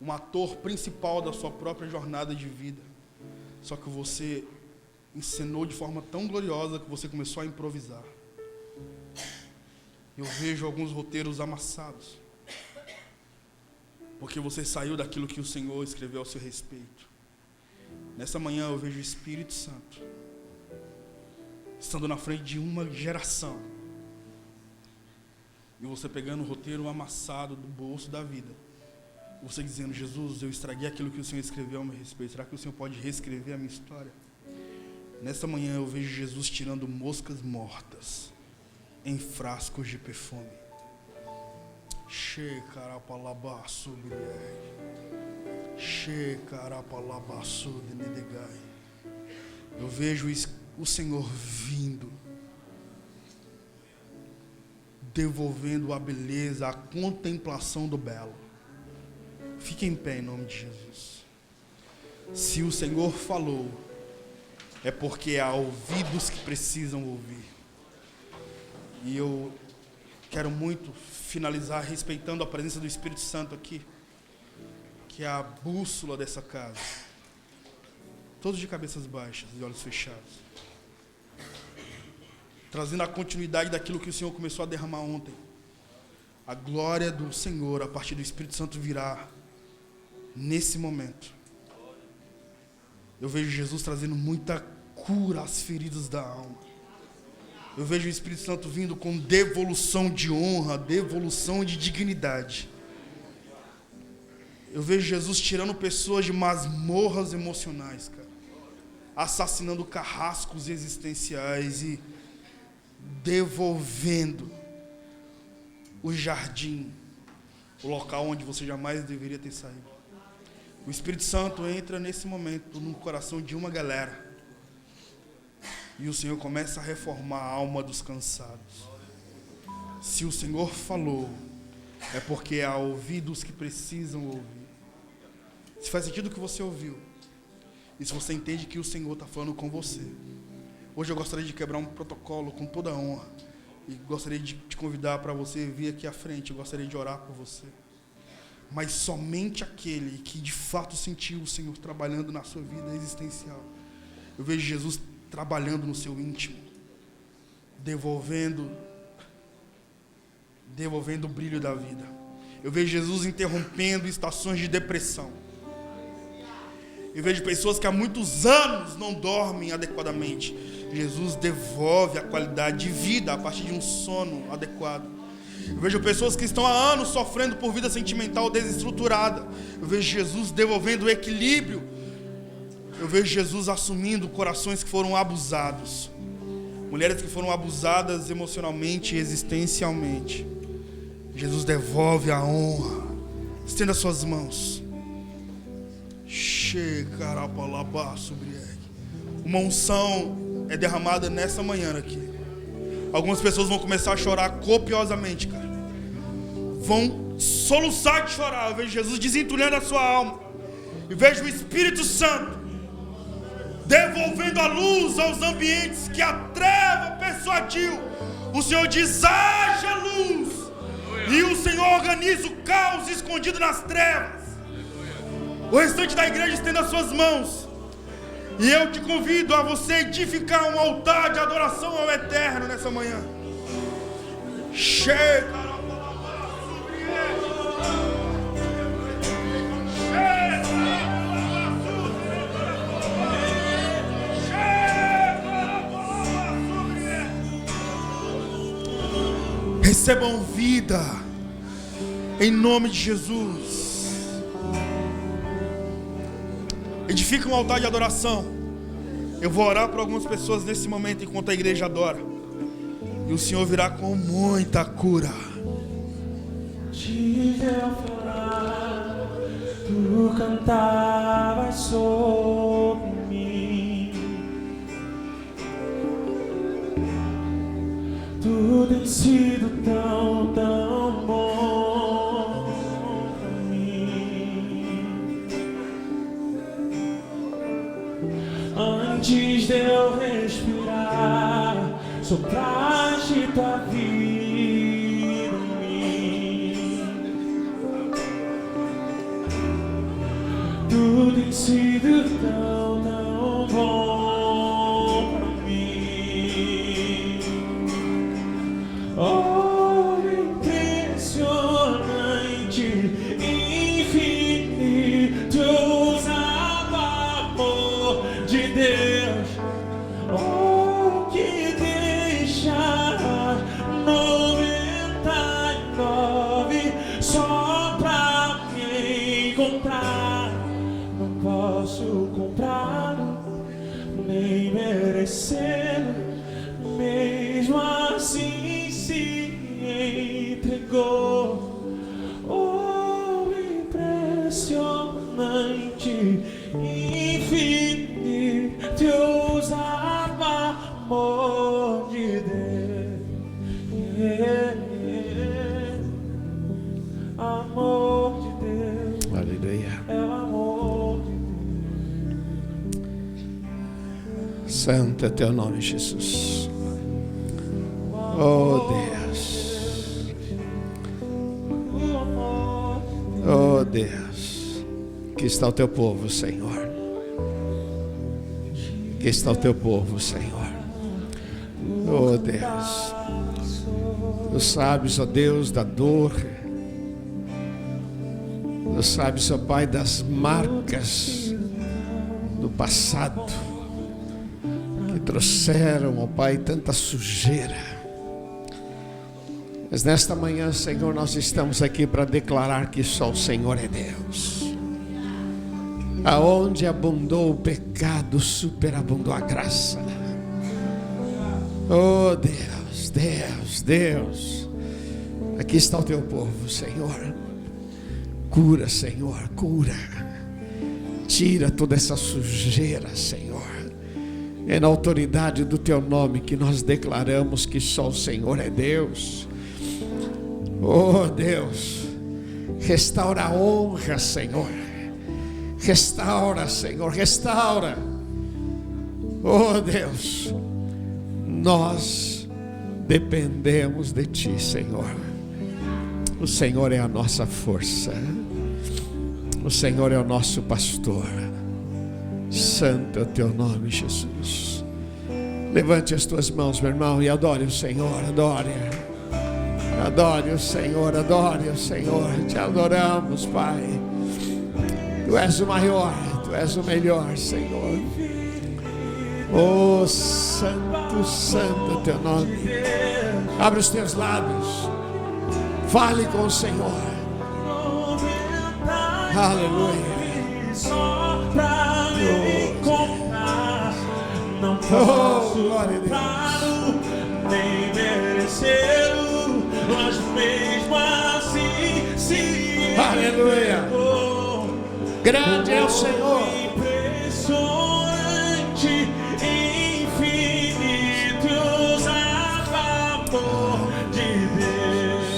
um ator principal da sua própria jornada de vida. Só que você encenou de forma tão gloriosa que você começou a improvisar. Eu vejo alguns roteiros amassados, porque você saiu daquilo que o Senhor escreveu ao seu respeito. Nessa manhã eu vejo o Espírito Santo estando na frente de uma geração, e você pegando o roteiro amassado do bolso da vida, você dizendo: Jesus, eu estraguei aquilo que o Senhor escreveu ao meu respeito, será que o Senhor pode reescrever a minha história? Nessa manhã eu vejo Jesus tirando moscas mortas em frascos de perfume. Eu vejo o Senhor vindo, devolvendo a beleza, a contemplação do belo. Fique em pé em nome de Jesus. Se o Senhor falou, é porque há ouvidos que precisam ouvir. E eu quero muito finalizar respeitando a presença do Espírito Santo aqui, que é a bússola dessa casa. Todos de cabeças baixas e olhos fechados. Trazendo a continuidade daquilo que o Senhor começou a derramar ontem. A glória do Senhor, a partir do Espírito Santo, virá nesse momento. Eu vejo Jesus trazendo muita cura às feridas da alma. Eu vejo o Espírito Santo vindo com devolução de honra, devolução de dignidade. Eu vejo Jesus tirando pessoas de masmorras emocionais, cara, assassinando carrascos existenciais e devolvendo o jardim, o local onde você jamais deveria ter saído. O Espírito Santo entra nesse momento no coração de uma galera, e o Senhor começa a reformar a alma dos cansados. Se o Senhor falou, é porque há ouvidos que precisam ouvir. Se faz sentido o que você ouviu, e se você entende que o Senhor está falando com você, hoje eu gostaria de quebrar um protocolo com toda a honra, e gostaria de te convidar para você vir aqui à frente. Eu gostaria de orar por você. Mas somente aquele que de fato sentiu o Senhor trabalhando na sua vida existencial. Eu vejo Jesus trabalhando no seu íntimo, devolvendo o brilho da vida. Eu vejo Jesus interrompendo estações de depressão. Eu vejo pessoas que há muitos anos não dormem adequadamente. Jesus devolve a qualidade de vida a partir de um sono adequado. Eu vejo pessoas que estão há anos sofrendo por vida sentimental desestruturada. Eu vejo Jesus devolvendo o equilíbrio. Eu vejo Jesus assumindo corações que foram abusados. Mulheres que foram abusadas emocionalmente e existencialmente. Jesus devolve a honra. Estenda suas mãos. Uma unção é derramada nessa manhã aqui. Algumas pessoas vão começar a chorar copiosamente, cara. Vão soluçar de chorar. Eu vejo Jesus desentulhando a sua alma. E vejo o Espírito Santo devolvendo a luz aos ambientes que a treva persuadiu. O Senhor diz: haja luz. E o Senhor organiza o caos escondido nas trevas. O restante da igreja estenda as suas mãos. E eu te convido a você edificar um altar de adoração ao Eterno nessa manhã. Chega. Recebam vida em nome de Jesus. Edifica um altar de adoração. Eu vou orar por algumas pessoas nesse momento enquanto a igreja adora. E o Senhor virá com muita cura. Te ver falar, tu cantavas sobre mim. Tu tens sido tão, tão bom pra mim. Antes de eu respirar, sopraste tua vida em mim. sido tão, tão bom pra mim. Oh, impressionante, infinito, ousado amor de Deus. Oh, que deixar 99 só pra me encontrar. Não posso comprar, nem merecer. Mesmo assim se entregou. Oh, impressionante, infinito, ousado amor de Deus. Amor de Deus. Aleluia. É o amor de Deus. Santo é teu nome, Jesus. Oh Deus. O amor de Deus. Oh Deus. Aqui está o teu povo, Senhor. Aqui está o teu povo, Senhor. Oh Deus. Tu sabes, ó Deus, da dor. Tu sabes, ó Pai, das marcas do passado que trouxeram, ó Pai, tanta sujeira. Mas nesta manhã, Senhor, nós estamos aqui para declarar que só o Senhor é Deus. Aonde abundou o pecado, superabundou a graça. Oh Deus, Deus, Deus. Aqui está o teu povo, Senhor. Cura, Senhor, cura. Tira toda essa sujeira, Senhor. É na autoridade do teu nome que nós declaramos que só o Senhor é Deus. Oh Deus, restaura a honra, Senhor. Restaura, Senhor, restaura. Oh Deus, nós dependemos de Ti, Senhor. O Senhor é a nossa força. O Senhor é o nosso pastor. Santo é o Teu nome, Jesus. Levante as tuas mãos, meu irmão, e adore o Senhor, adore. Adore o Senhor, adore o Senhor. Te adoramos, Pai. Tu és o maior, Tu és o melhor, Senhor. Oh, santo, santo é o Teu nome. Abre os teus lábios. Fale com o Senhor. Aleluia. Só pra me encontrar. Não posso comprá-lo, nem merecê-lo, mas mesmo assim se Aleluia. entregou. Grande é o Senhor. Impressionante, infinito, ousado amor de Deus.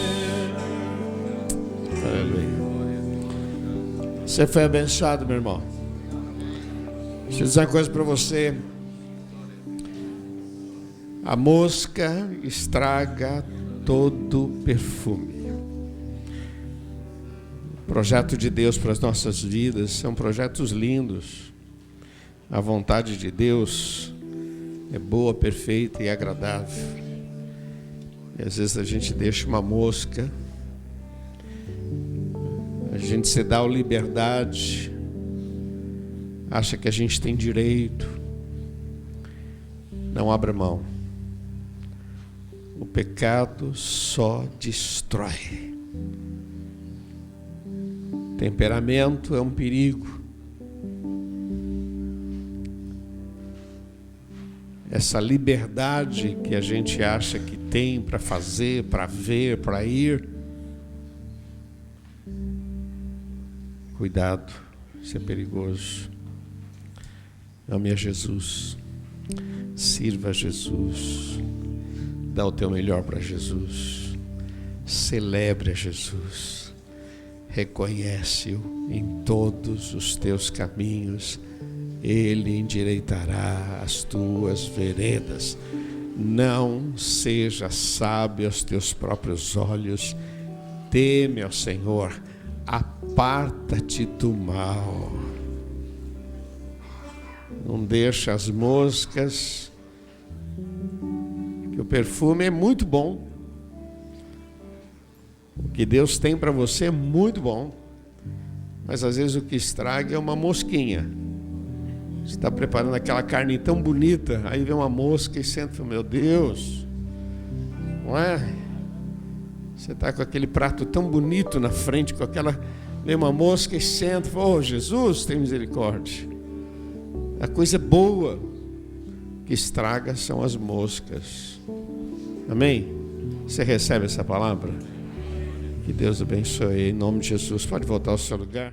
Aleluia. Você foi abençoado, meu irmão. Deixa eu dizer uma coisa para você. A mosca estraga todo perfume. O projeto de Deus para as nossas vidas são projetos lindos. A vontade de Deus é boa, perfeita e agradável. E às vezes a gente deixa uma mosca, a gente se dá a liberdade, acha que a gente tem direito. Não abra mão. O pecado só destrói. Temperamento é um perigo. Essa liberdade que a gente acha que tem para fazer, para ver, para ir. Cuidado, isso é perigoso. Ame a Jesus. Sirva a Jesus. Dá o teu melhor para Jesus. Celebre a Jesus. Reconhece-o em todos os teus caminhos. Ele endireitará as tuas veredas. Não seja sábio aos teus próprios olhos. Teme ao Senhor. Aparta-te do mal. Não deixa as moscas. Que o perfume é muito bom. O que Deus tem para você é muito bom. Mas às vezes o que estraga é uma mosquinha. Você está preparando aquela carne tão bonita, aí vem uma mosca e senta, meu Deus, não é? Você está com aquele prato tão bonito na frente, com aquela, vem uma mosca e senta, oh Jesus, tem misericórdia. A coisa boa que estraga são as moscas. Amém? Você recebe essa palavra? Que Deus abençoe em nome de Jesus. Pode voltar ao seu lugar.